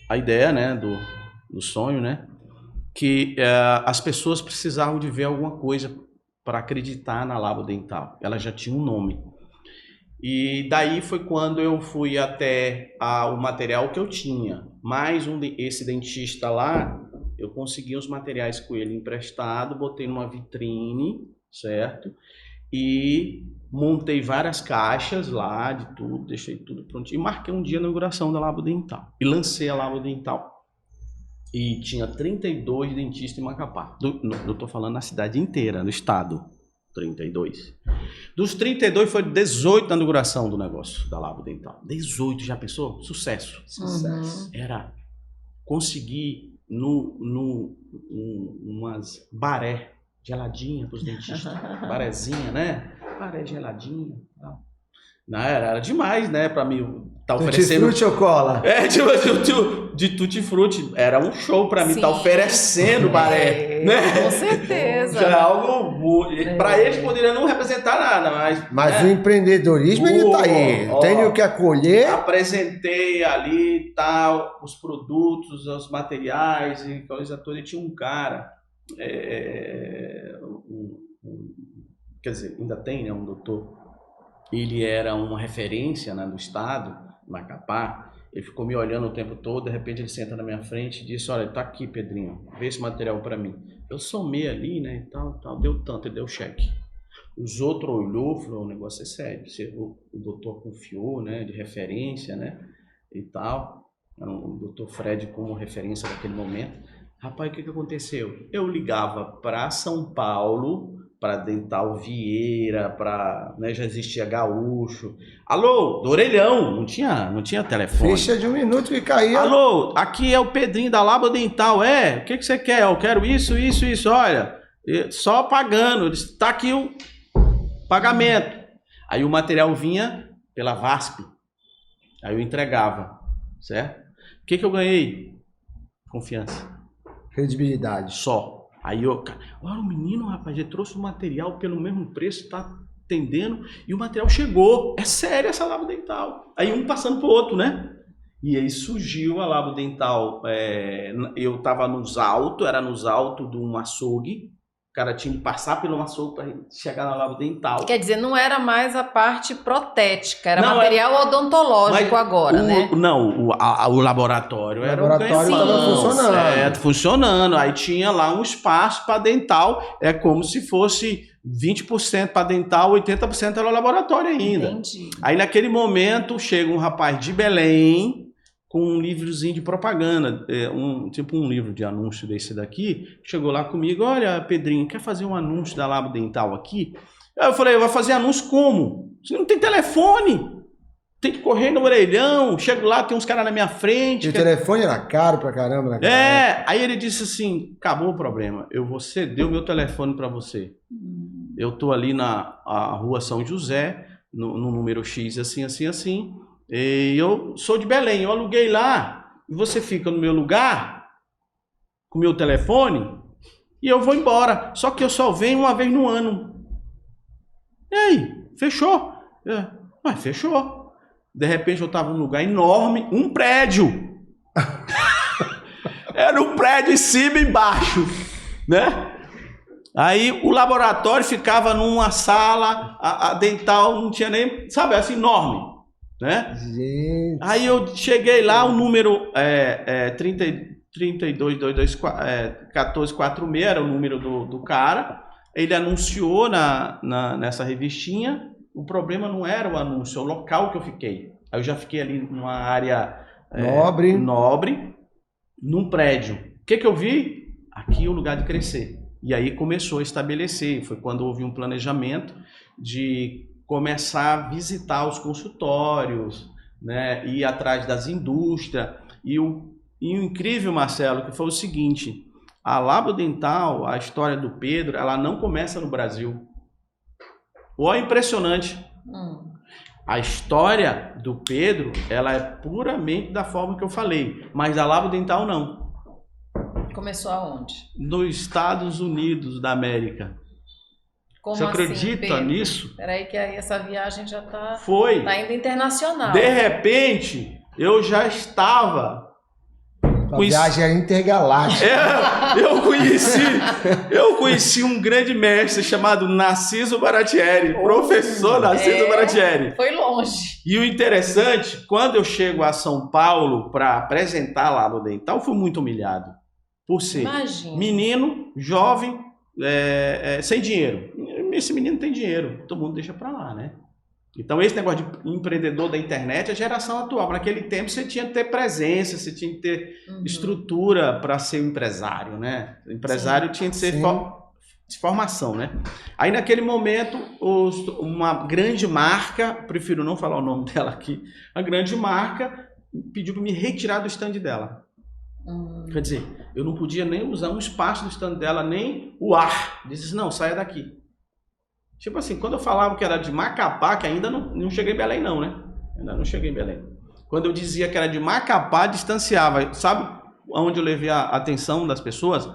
a ideia, né, do sonho, né, que as pessoas precisavam de ver alguma coisa para acreditar na Labo Dental. Ela já tinha um nome. E daí foi quando eu fui até o material que eu tinha. Mais esse dentista lá, eu consegui os materiais com ele emprestado, botei numa vitrine, certo? E montei várias caixas lá de tudo, deixei tudo pronto. E marquei um dia a inauguração da Labo Dental. E lancei a Labo Dental. E tinha 32 dentistas em Macapá. Eu tô falando na cidade inteira, no estado. 32. Dos 32 foi 18 na inauguração do negócio da Labo Dental. 18, já pensou? Sucesso.
Sucesso.
Era conseguir umas baré geladinha para os dentistas. Barezinha, né? Baré geladinha. Não, era demais, né? Para mim tá oferecendo.
Tutti-frutti ou cola?
de tutti-frutti. Era um show para mim,
Sim.
tá oferecendo baré, né?
Com certeza.
Já é algo... Para eles poderia não representar nada,
Mas o empreendedorismo, ele tá aí.
Ó,
Tem o que acolher.
apresentei ali, tal, os produtos, os materiais e coisa toda. E tinha um cara, quer dizer, ainda tem, né, um doutor. Ele era uma referência, né, do estado, Macapá. Ele ficou me olhando o tempo todo, de repente ele senta na minha frente e disse: olha, tá aqui, Pedrinho, vê esse material para mim. Eu somei ali, né, e tal, deu tanto, ele deu cheque. Os outros olhou, falou: o negócio é sério, o doutor confiou, né, de referência, né, e tal. O doutor Fred como referência naquele momento. Rapaz, o que aconteceu? Eu ligava para São Paulo, para Dental Vieira, para, né, já existia Gaúcho. Alô, do orelhão, não tinha telefone.
Ficha de 1 minuto que caía.
Alô, aqui é o Pedrinho da Labo Dental, o que você quer? Eu quero isso, olha, só pagando, está aqui o pagamento. Aí o material vinha pela VASP, aí eu entregava, certo? O que eu ganhei? Confiança.
Credibilidade.
Só. Aí olha o menino, rapaz, ele trouxe o material pelo mesmo preço, tá atendendo, e o material chegou. É sério essa Labo Dental. Aí um passando pro outro, né? E aí surgiu a Labo Dental. Eu tava era nos altos de um açougue. O cara tinha que passar pelo açougue para chegar na Labo Dental.
Quer dizer, não era mais a parte protética, era material odontológico agora, né?
Não, o laboratório era
o laboratório estava funcionando.
Certo, funcionando. Aí tinha lá um espaço para dental, é como se fosse 20% para dental, 80% era o laboratório ainda.
Entendi.
Aí naquele momento chega um rapaz de Belém com um livrozinho de propaganda, tipo um livro de anúncio desse daqui, chegou lá comigo: olha, Pedrinho, quer fazer um anúncio da Labo Dental aqui? Aí eu falei: vai fazer anúncio como? Você não tem telefone, tem que correr no orelhão, chego lá, tem uns caras na minha frente.
E o telefone era caro pra caramba naquela época.
Aí ele disse assim: acabou o problema, eu vou ceder o meu telefone para você. Eu tô ali na rua São José, no número X, assim, e eu sou de Belém, eu aluguei lá, e você fica no meu lugar, com o meu telefone, e eu vou embora. Só que eu só venho uma vez no ano. E aí, fechou? Mas fechou. De repente eu estava num lugar enorme, um prédio. Era um prédio em cima e embaixo, né? Aí o laboratório ficava numa sala, a dental não tinha nem, sabe, assim, enorme. Né?
Gente.
Aí eu cheguei lá, o número 1446 era o número do cara. Ele anunciou nessa revistinha. O problema não era o anúncio, é o local que eu fiquei. Aí eu já fiquei ali numa área nobre, num prédio. O que eu vi? Aqui é o lugar de crescer. E aí começou a estabelecer. Foi quando houve um planejamento de começar a visitar os consultórios, né, ir atrás das indústrias. E o incrível, Marcelo, que foi o seguinte: a Labo Dental, a história do Pedro, ela não começa no Brasil. Olha, impressionante. A história do Pedro, ela é puramente da forma que eu falei, mas a Labo Dental não.
Começou aonde?
Nos Estados Unidos da América.
Como
Você acredita
assim, Pedro?
Nisso?
Peraí que aí essa viagem já tá indo internacional.
De repente, eu já estava...
A viagem era intergaláctica.
Eu conheci um grande mestre chamado Narciso Baratieri, professor Narciso Baratieri.
Foi longe.
E o interessante, quando eu chego a São Paulo para apresentar a Labo Dental, fui muito humilhado. Por ser menino, jovem, sem dinheiro. Esse menino tem dinheiro, todo mundo deixa para lá, né? Então esse negócio de empreendedor da internet é a geração atual. Naquele tempo você tinha que ter presença, você tinha que ter estrutura para ser um empresário, né? O empresário tinha que ser de formação, né? Aí naquele momento uma grande marca, prefiro não falar o nome dela aqui, a grande marca pediu para me retirar do stand dela. Quer dizer, eu não podia nem usar um espaço do stand dela, nem o ar. Disse: não, saia daqui. Tipo assim, quando eu falava que era de Macapá, que ainda não cheguei em Belém não, né? Ainda não cheguei em Belém. Quando eu dizia que era de Macapá, distanciava. Sabe onde eu levei a atenção das pessoas?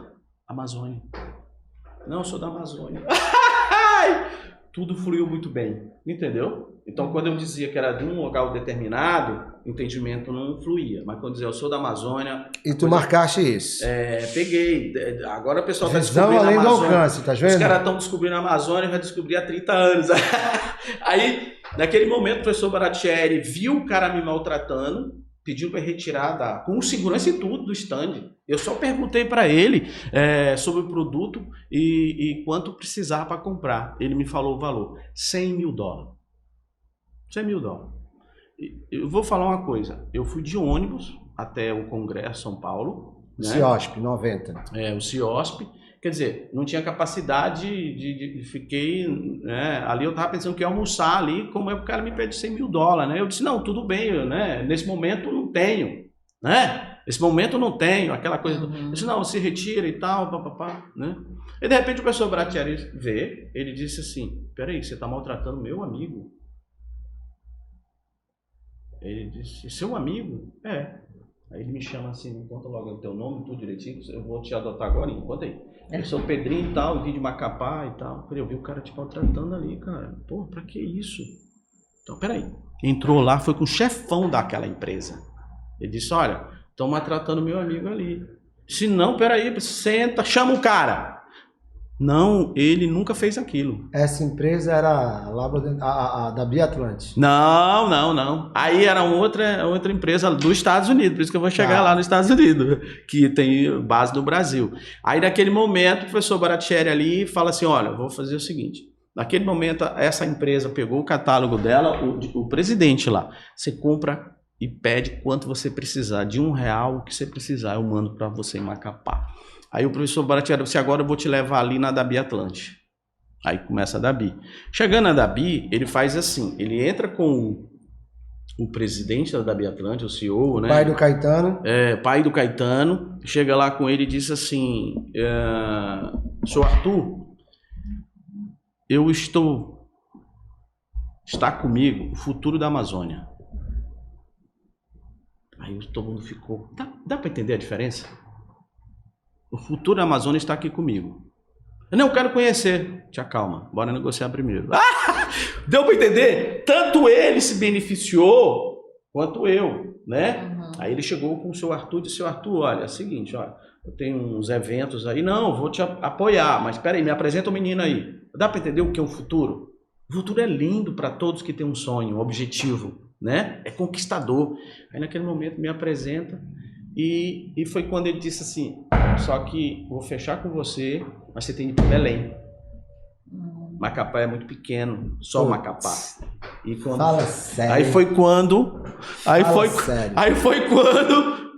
Amazônia. Não, eu sou da Amazônia. Tudo fluiu muito bem, entendeu? Então, quando eu dizia que era de um local determinado, o entendimento não fluía. Mas quando eu dizia, eu sou da Amazônia...
E tu marcaste isso.
Peguei. Agora o pessoal está
Visão
descobrindo a
além do
Amazônia.
alcance, tá vendo?
Os caras estão descobrindo a Amazônia, vai descobrir há 30 anos. Aí, naquele momento, o professor Baratieri viu o cara me maltratando, pediu para retirar com segurança e tudo do stand. Eu só perguntei para ele sobre o produto e quanto precisava para comprar. Ele me falou o valor, $100 mil. $100 mil. Eu vou falar uma coisa, eu fui de ônibus até o Congresso São Paulo. Né?
CIOSP, 90.
O CIOSP. Quer dizer, não tinha capacidade fiquei, né? Ali eu estava pensando que ia almoçar ali, como é que o cara me pede $100 mil, né? Eu disse, não, tudo bem, né? Nesse momento não tenho, né? Nesse momento não tenho, aquela coisa. Eu disse, não, se retira e tal, papapá, né? E de repente o professor Baratieri vê, ele disse assim, peraí, você está maltratando meu amigo? Ele disse, seu amigo? Aí ele me chama assim, me conta logo o teu nome, tudo direitinho, eu vou te adotar agora, conta aí. Eu sou o Pedrinho e tal, vim de Macapá e tal. Eu vi o cara te maltratando ali, cara. Pô, pra que isso? Então, peraí. Entrou lá, foi com o chefão daquela empresa. Ele disse, olha, estão maltratando meu amigo ali. Se não, peraí, senta, chama o cara. Não, ele nunca fez aquilo.
Essa empresa era a da Biatlante.
Não. Aí era outra empresa dos Estados Unidos, por isso que eu vou chegar lá nos Estados Unidos, que tem base no Brasil. Aí naquele momento o professor Baratieri ali fala assim, olha, eu vou fazer o seguinte, naquele momento essa empresa pegou o catálogo dela, o presidente lá, você compra e pede quanto você precisar, de R$1 o que você precisar, eu mando para você em Macapá. Aí o professor Baratieri disse, agora eu vou te levar ali na Dabi Atlante. Aí começa a Dabi. Chegando na Dabi, ele faz assim, ele entra com o presidente da Dabi Atlante, o CEO, né?
Pai do Caetano.
Pai do Caetano. Chega lá com ele e diz assim, senhor Arthur, está comigo o futuro da Amazônia. Aí todo mundo ficou, dá para entender a diferença? O futuro da Amazônia está aqui comigo. Eu não quero conhecer. Te acalma, bora negociar primeiro. Deu para entender? Tanto ele se beneficiou, quanto eu, né? Aí ele chegou com o seu Arthur e disse, seu Arthur, olha, é o seguinte, olha, eu tenho uns eventos aí, não, vou te apoiar, mas espera aí, me apresenta o menino aí. Dá para entender o que é o futuro? O futuro é lindo para todos que têm um sonho, um objetivo, né? É conquistador. Aí naquele momento me apresenta e foi quando ele disse assim, só que vou fechar com você, mas você tem que ir para Belém. Macapá é muito pequeno, só Macapá. E quando...
Fala sério.
Aí foi quando... Aí foi quando...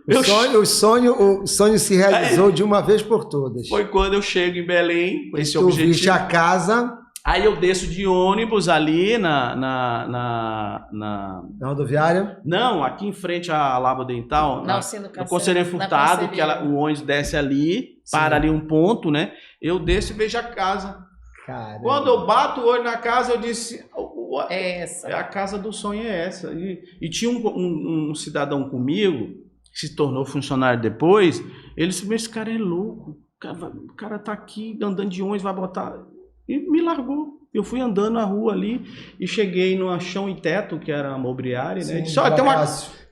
O sonho se realizou de uma vez por todas.
Foi quando eu chego em Belém com esse
objetivo.
objetivo.
Viste a casa.
Aí eu desço de ônibus ali na
rodoviária?
Não, aqui em frente à Labo Dental, no Conselheiro Furtado, que o ônibus desce ali, para ali um ponto, né? Eu desço e vejo a casa.
Caramba.
Quando eu bato o olho na casa, eu disse...
Essa.
A casa do sonho é essa. E tinha um cidadão comigo, que se tornou funcionário depois, ele disse, mas esse cara é louco, o cara tá aqui andando de ônibus, vai botar... E me largou. Eu fui andando na rua ali e cheguei no Chão e Teto, que era a mobiliária, né? Disse, olha,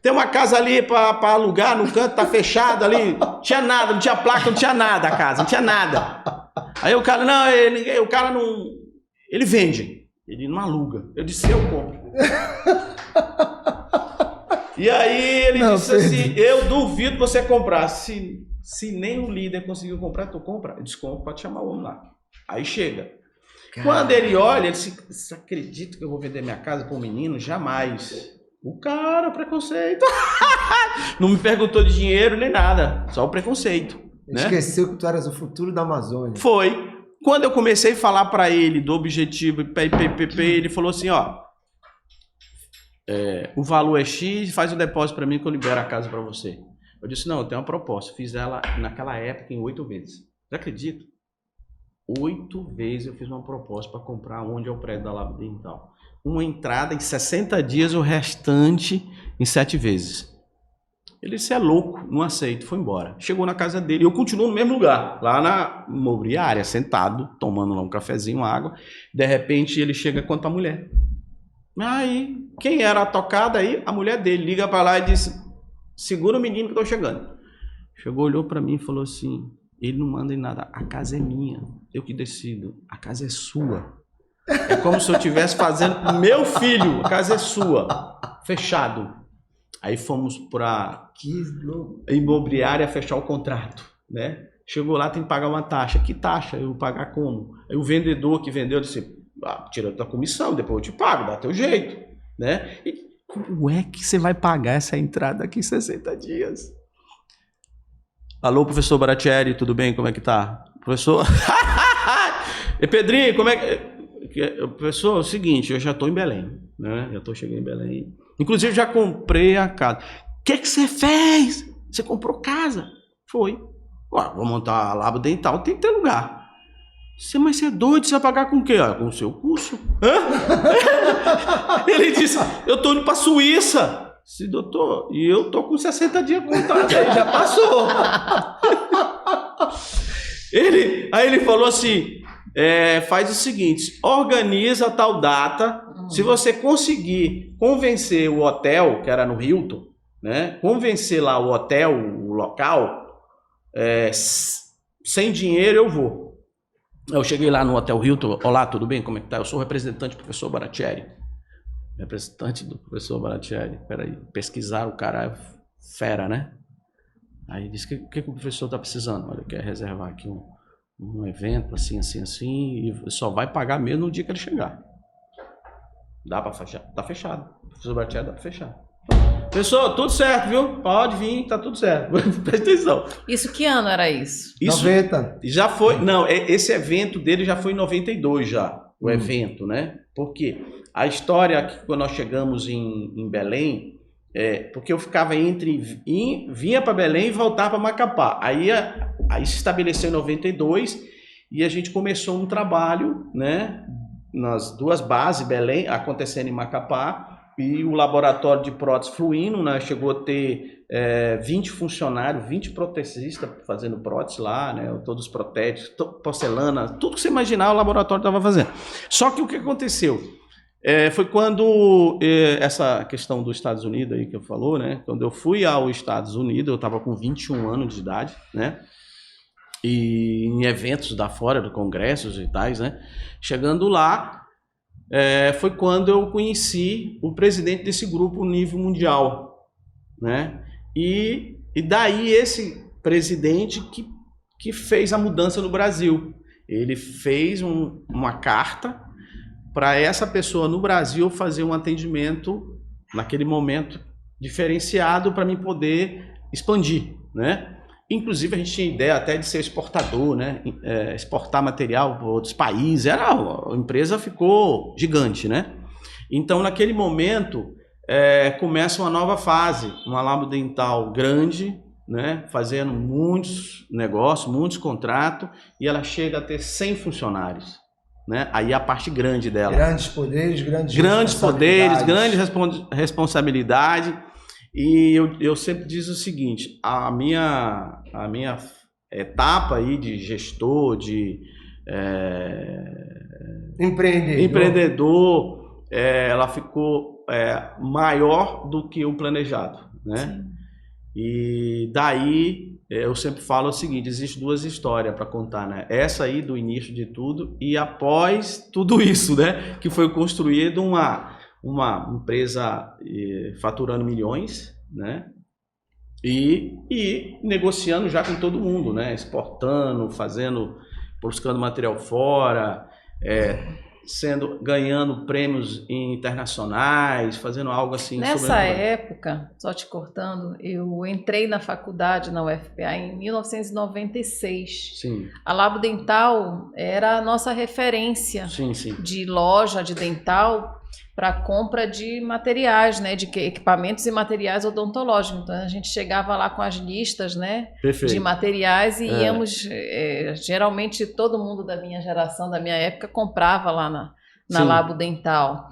tem uma casa ali para alugar no canto, tá fechado ali. Não tinha nada, não tinha placa, não tinha nada a casa, não tinha nada. Aí o cara, o cara não... Ele vende, ele não aluga. Eu disse, eu compro. E aí ele disse assim, eu duvido você comprar. Se nem o líder conseguiu comprar, tu compra. Eu disse, compra, pode chamar o homem lá. Aí chega. Caramba. Quando ele olha, ele disse, você acredita que eu vou vender minha casa para um menino? Jamais. O cara, preconceito. Não me perguntou de dinheiro nem nada, só o preconceito. Né?
Esqueceu que tu eras o futuro da Amazônia.
Foi. Quando eu comecei a falar para ele do objetivo, ele falou assim, ó, o valor é X, faz o depósito para mim que eu libero a casa para você. Eu disse, não, eu tenho uma proposta. Fiz ela naquela época em 8 vezes. Você acredita? 8 vezes eu fiz uma proposta para comprar onde é o prédio da Labo Dental. uma entrada em 60 dias, o restante em 7 vezes. Ele disse, é louco, não aceito, foi embora. Chegou na casa dele, eu continuo no mesmo lugar, lá na imobiliária, sentado, tomando lá um cafezinho, uma água. De repente ele chega e conta pra mulher. Aí, quem era a tocada aí? A mulher dele liga para lá e disse, segura o menino que eu tô chegando. Chegou, olhou para mim e falou assim, ele não manda em nada, a casa é minha, eu que decido, a casa é sua. É como se eu estivesse fazendo meu filho, a casa é sua, fechado. Aí fomos para a imobiliária fechar o contrato, né? Chegou lá, tem que pagar uma taxa. Que taxa? Eu vou pagar como? Aí o vendedor que vendeu disse, tira a tua comissão, depois eu te pago, dá teu jeito, né? E como é que você vai pagar essa entrada daqui em 60 dias? Alô, professor Baratieri, tudo bem? Como é que tá? Professor? E Pedrinho, como é que... Professor, é o seguinte, eu já estou em Belém, né? Já estou chegando em Belém. Inclusive, já comprei a casa. O que você fez? Você comprou casa? Foi. Ué, vou montar a Labo Dental, tem que ter lugar. Mas você é doido, você vai pagar com o quê? Com o seu curso? Hã? Ele disse, eu estou indo para a Suíça. Sim, doutor, e eu estou com 60 dias contados, já passou. Aí ele falou assim, faz o seguinte, organiza tal data, se você conseguir convencer o hotel, que era no Hilton, né, convencer lá o hotel, o local, sem dinheiro eu vou. Eu cheguei lá no Hotel Hilton, olá, tudo bem, como é que tá? Eu sou o representante do professor Baratieri. Representante do professor Baratieri, peraí, pesquisar o cara é fera, né? Aí disse, o que o professor tá precisando? Olha, quer reservar aqui um evento assim, e só vai pagar mesmo no dia que ele chegar. Dá para fechar? Tá fechado. O professor Baratieri dá para fechar. Pessoal, tudo certo, viu? Pode vir, tá tudo certo. Presta atenção.
Isso que ano era isso?
90.
Já foi, não, esse evento dele já foi em 92 já, o evento, né? Por quê? A história que quando nós chegamos em Belém, porque eu ficava vinha para Belém e voltava para Macapá. Aí se estabeleceu em 92 e a gente começou um trabalho, né, nas duas bases, Belém, acontecendo em Macapá, e o laboratório de prótese fluindo, né, chegou a ter 20 funcionários, 20 protecistas fazendo prótese lá, né, todos os protéticos, porcelana, tudo que você imaginar o laboratório estava fazendo. Só que o que aconteceu? Foi quando essa questão dos Estados Unidos aí que eu falou, né? Quando eu fui aos Estados Unidos, eu estava com 21 anos de idade, né? E em eventos da fora, do congressos e tais, né? Chegando lá, foi quando eu conheci o presidente desse grupo nível mundial, né? E daí esse presidente que fez a mudança no Brasil. Ele fez uma carta para essa pessoa no Brasil fazer um atendimento, naquele momento, diferenciado para mim poder expandir, né? Inclusive, a gente tinha ideia até de ser exportador, né? Exportar material para outros países. A empresa ficou gigante, né? Então, naquele momento, começa uma nova fase, uma Labo Dental grande, né? Fazendo muitos negócios, muitos contratos, e ela chega a ter 100 funcionários. Né? Aí a parte grande dela.
Grandes poderes, grandes
responsabilidade. E eu sempre diz o seguinte, a minha etapa aí de gestor, de empreendedor, ela ficou maior do que o planejado, né? Sim. E daí eu sempre falo o seguinte, existem duas histórias para contar, né? Essa aí do início de tudo e após tudo isso, né? Que foi construído uma empresa faturando milhões, né? E negociando já com todo mundo, né? Exportando, buscando material fora, ganhando prêmios internacionais, fazendo algo assim.
Nessa época, só te cortando, eu entrei na faculdade na UFPA em 1996. Sim. A Labo Dental era a nossa referência de loja de dental para compra de materiais, né, de equipamentos e materiais odontológicos. Então a gente chegava lá com as listas, né, de materiais e íamos, geralmente todo mundo da minha geração, da minha época, comprava lá na Labo Dental.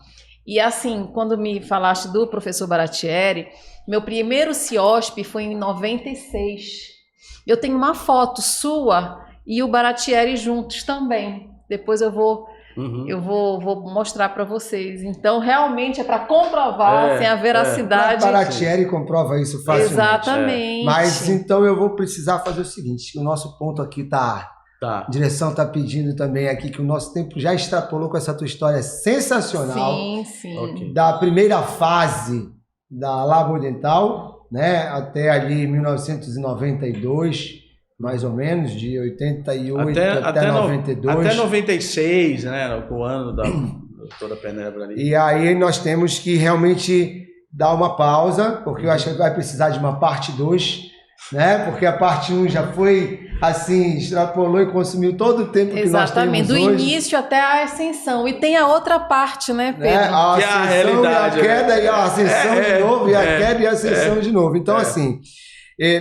E assim, quando me falaste do professor Baratieri, meu primeiro CIOSP foi em 96. Eu tenho uma foto sua e o Baratieri juntos também. Depois eu vou mostrar para vocês. Então, realmente é para comprovar assim, a veracidade.
O Baratieri comprova isso facilmente.
Exatamente.
Mas então eu vou precisar fazer o seguinte, que o nosso ponto aqui a direção está pedindo também aqui que o nosso tempo já extrapolou com essa tua história sensacional.
Sim.
Okay.
Da primeira fase da Labodental, né, até ali 1992, mais ou menos, de 88 até 92.
Até 96, né, o ano da doutora Penélope ali.
E aí nós temos que realmente dar uma pausa, porque eu acho que vai precisar de uma parte 2, né? Porque a parte 1 já foi assim, extrapolou e consumiu todo o tempo que nós temos hoje.
Do início até a ascensão. E tem a outra parte, né, Pedro?
A
que é a
ascensão
realidade,
e a queda e a ascensão de novo, e a queda e a ascensão de novo. Então, assim,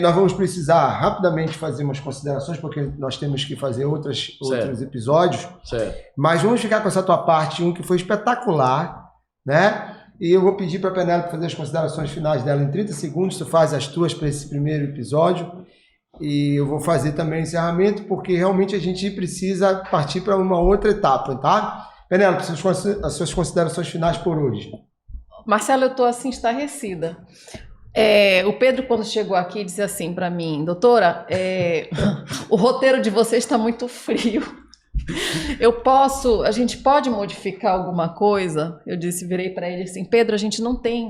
nós vamos precisar rapidamente fazer umas considerações, porque nós temos que fazer outros episódios.
Certo.
Mas vamos ficar com essa tua parte 1, que foi espetacular, né? E eu vou pedir para a Penélope fazer as considerações finais dela em 30 segundos. Tu faz as tuas para esse primeiro episódio. E eu vou fazer também o encerramento, porque realmente a gente precisa partir para uma outra etapa, tá? Penélope, as suas considerações finais por hoje.
Marcelo, eu estou assim, estarrecida. O Pedro, quando chegou aqui, disse assim para mim, doutora, o roteiro de vocês está muito frio. A gente pode modificar alguma coisa? Eu virei para ele assim, Pedro,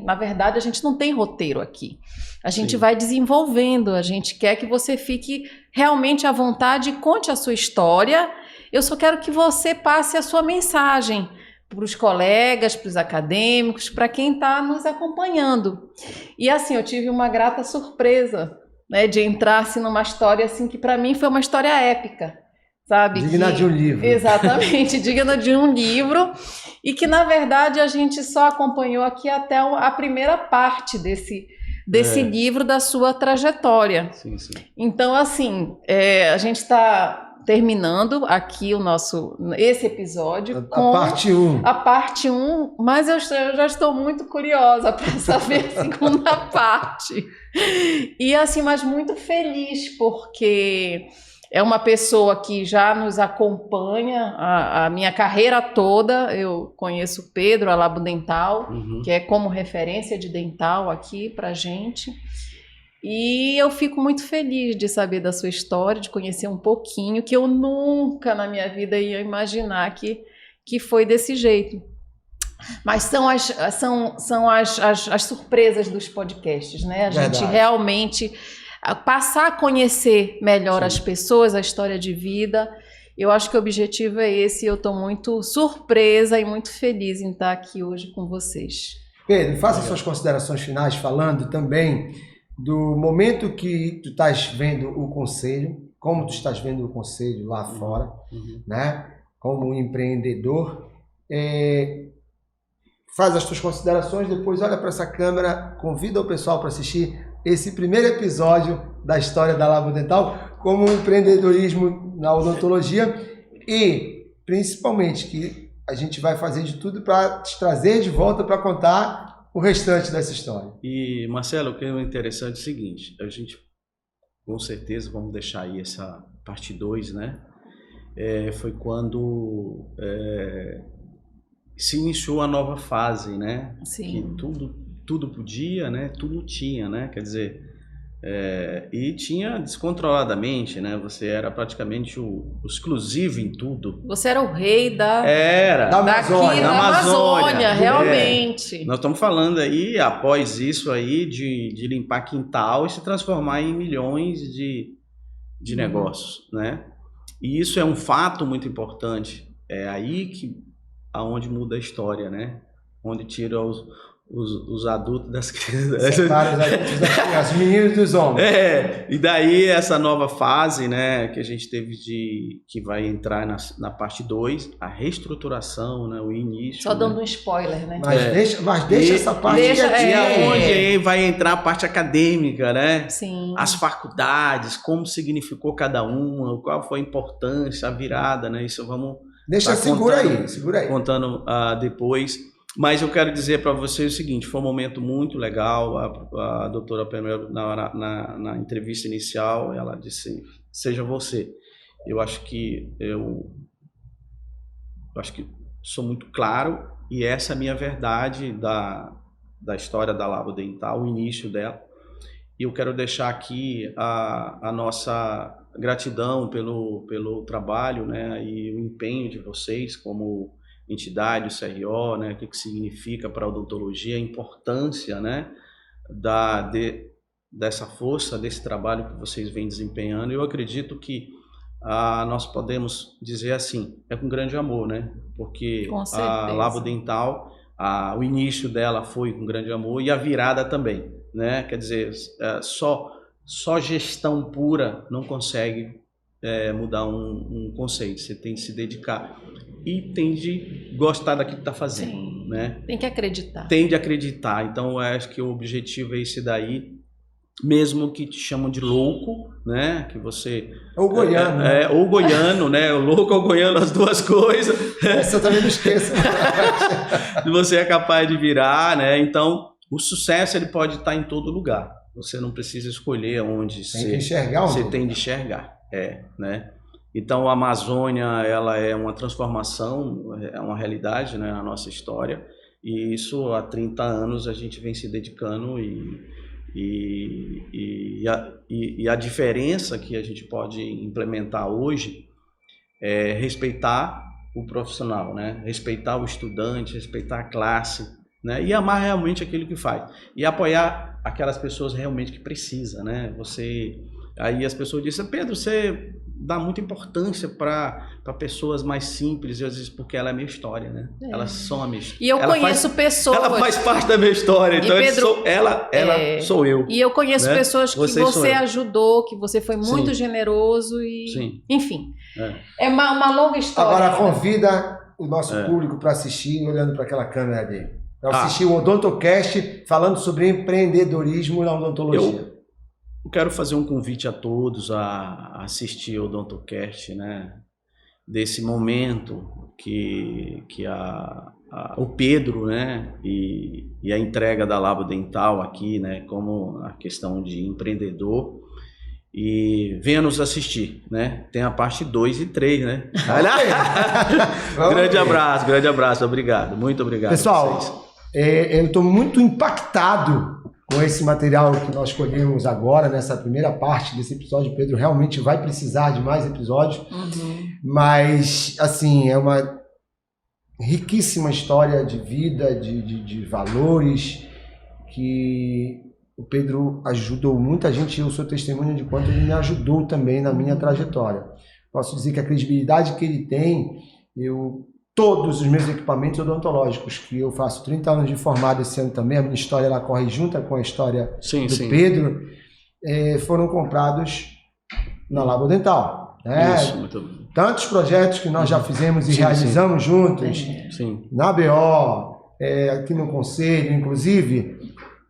na verdade, a gente não tem roteiro aqui. A gente vai desenvolvendo, a gente quer que você fique realmente à vontade e conte a sua história. Eu só quero que você passe a sua mensagem para os colegas, para os acadêmicos, para quem está nos acompanhando. E assim, eu tive uma grata surpresa, né, de entrar assim, numa história assim, que para mim foi uma história épica. Sabe?
Digna de um livro.
Exatamente, digna de um livro, e que na verdade a gente só acompanhou aqui até a primeira parte desse livro, da sua trajetória.
Sim.
Então, assim, a gente está terminando aqui esse episódio com
parte 1.
A parte 1, mas eu já estou muito curiosa para saber a segunda parte. E assim, mas muito feliz, porque é uma pessoa que já nos acompanha a minha carreira toda. Eu conheço o Pedro, a Labodental, que é como referência de dental aqui para a gente. E eu fico muito feliz de saber da sua história, de conhecer um pouquinho, que eu nunca na minha vida ia imaginar que foi desse jeito. Mas são as surpresas dos podcasts, né? A gente realmente passar a conhecer melhor as pessoas, a história de vida. Eu acho que o objetivo é esse, e eu estou muito surpresa e muito feliz em estar aqui hoje com vocês.
Pedro, faça suas considerações finais falando também do momento que tu estás vendo o conselho, como tu estás vendo o conselho lá fora, né? Como empreendedor. Faz as tuas considerações, depois olha para essa câmera, convida o pessoal para assistir esse primeiro episódio da história da Labodental, como empreendedorismo na odontologia, e principalmente que a gente vai fazer de tudo para te trazer de volta para contar o restante dessa história.
E, Marcelo, o que é interessante é o seguinte, a gente com certeza vamos deixar aí essa parte 2, né? Foi quando se iniciou a nova fase, né?
Sim.
Que tudo podia, né? Tudo tinha, né? Quer dizer, e tinha descontroladamente, né? Você era praticamente o exclusivo em tudo.
Você era o rei da
Amazônia,
realmente.
Nós estamos falando aí, após isso aí, de limpar quintal e se transformar em milhões de negócios, né? E isso é um fato muito importante. É aí aonde muda a história, né? Onde tira os adultos das crianças.
Separa os adultos das crianças, os meninos dos homens.
E daí essa nova fase, né, que a gente teve que vai entrar na parte 2, a reestruturação, né, o início.
Só dando um spoiler, né?
Mas deixa essa parte.
E aonde vai entrar a parte acadêmica, né?
Sim.
As faculdades, como significou cada uma, qual foi a importância, a virada, né? Isso vamos...
Segura aí.
Contando depois. Mas eu quero dizer para vocês o seguinte, foi um momento muito legal, a doutora Pamela, na entrevista inicial, ela disse, seja você. Eu acho que sou muito claro, e essa é a minha verdade da história da Labo Dental, o início dela. E eu quero deixar aqui a nossa gratidão pelo trabalho, né, e o empenho de vocês como entidade, o CRO, né, o que significa para a odontologia, a importância, né, dessa força, desse trabalho que vocês vêm desempenhando. Eu acredito que nós podemos dizer assim, é com grande amor, né, porque a Labo Dental, o início dela foi com grande amor e a virada também, né, quer dizer, só gestão pura não consegue mudar um conceito, você tem que se dedicar e tem de gostar daquilo que está fazendo.
Sim,
né?
Tem que acreditar.
Tem de acreditar, então eu acho que o objetivo é esse daí, mesmo que te chamam de louco, né? Que você...
Ou goiano.
Ou goiano, né? O louco ou goiano, as duas coisas.
Essa eu também não esqueço.
Você é capaz de virar, né? Então, o sucesso ele pode estar em todo lugar. Você não precisa escolher onde você tem de enxergar. Né? Então, a Amazônia, ela é uma transformação, é uma realidade, né, na nossa história. E isso, há 30 anos, a gente vem se dedicando e a diferença que a gente pode implementar hoje é respeitar o profissional, né? Respeitar o estudante, respeitar a classe, né? E amar realmente aquilo que faz. E apoiar aquelas pessoas realmente que precisam, né? Aí as pessoas dizem, Pedro, você dá muita importância para pessoas mais simples, às vezes porque ela é a minha história, né? Elas são a minha história.
E eu conheço pessoas...
Ela faz parte da minha história, então
Pedro,
ela sou eu.
E eu conheço, né, pessoas que você ajudou, que você foi muito generoso e...
Sim.
Enfim, é uma longa história.
Agora convida o nosso público para assistir, olhando para aquela câmera dele. Para assistir o Odontocast falando sobre empreendedorismo na odontologia.
Eu quero fazer um convite a todos a assistir o Odontocast, né? Desse momento que o Pedro, né? E a entrega da Labo Dental aqui, né? Como a questão de empreendedor. E venha nos assistir, né? Tem a parte 2 e 3, né? Grande abraço, obrigado, muito obrigado.
Pessoal, eu estou muito impactado com esse material que nós escolhemos agora, nessa primeira parte desse episódio. Pedro realmente vai precisar de mais episódios, mas, assim, é uma riquíssima história de vida, de valores, que o Pedro ajudou muita gente, eu sou testemunha de quanto ele me ajudou também na minha trajetória. Posso dizer que a credibilidade que ele tem, todos os meus equipamentos odontológicos, que eu faço 30 anos de formado esse ano também, a minha história ela corre junto com a história do Pedro, foram comprados na Labo Dental. Né?
Isso, muito bom.
Tantos projetos que nós já fizemos e realizamos juntos, na BO, aqui no Conselho, inclusive...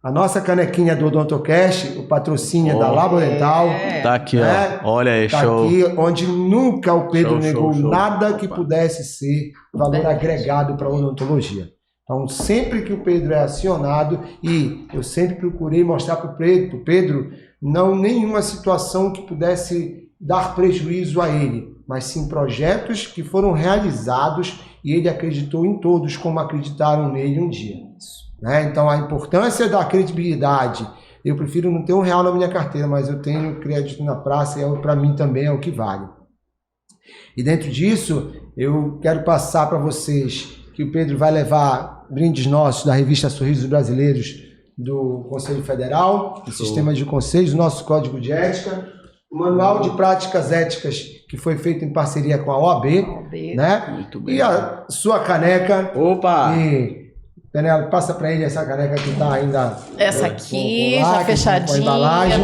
A nossa canequinha do Odontocast, o patrocínio da Labo Dental.
Tá aqui, ó. Olha aí,
tá
show.
Aqui, onde nunca o Pedro negou nada que pudesse ser valor agregado para a odontologia. Então, sempre que o Pedro é acionado, e eu sempre procurei mostrar para o Pedro não nenhuma situação que pudesse dar prejuízo a ele, mas sim projetos que foram realizados e ele acreditou em todos como acreditaram nele um dia. Então, a importância da credibilidade, eu prefiro não ter R$1 na minha carteira, mas eu tenho crédito na praça e para mim também é o que vale. E dentro disso, eu quero passar para vocês que o Pedro vai levar brindes nossos da revista Sorrisos Brasileiros do Conselho Federal, do Sistema de Conselhos, do nosso Código de Ética, o Manual de Práticas Éticas que foi feito em parceria com a OAB, né? Muito bem. E a sua caneca.
Opa!
Penelo, passa para ele essa caneca que está ainda...
Essa aqui, já fechadinha,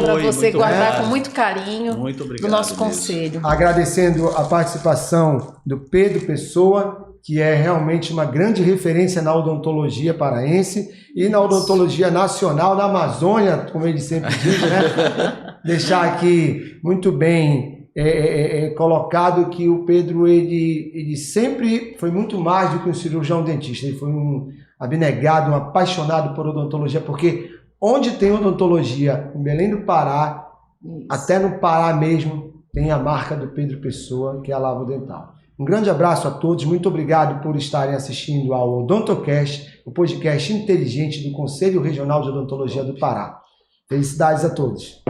para você guardar com muito carinho.
Muito obrigado,
do nosso conselho.
Agradecendo a participação do Pedro Pessoa, que é realmente uma grande referência na odontologia paraense e na odontologia nacional, na Amazônia, como ele sempre diz, né? Deixar aqui muito bem colocado que o Pedro, ele sempre foi muito mais do que um cirurgião dentista, ele foi abnegado, um apaixonado por odontologia, porque onde tem odontologia, em Belém do Pará, até no Pará mesmo, tem a marca do Pedro Pessoa, que é a Lavo Dental. Um grande abraço a todos, muito obrigado por estarem assistindo ao Odontocast, o podcast inteligente do Conselho Regional de Odontologia do Pará. Felicidades a todos.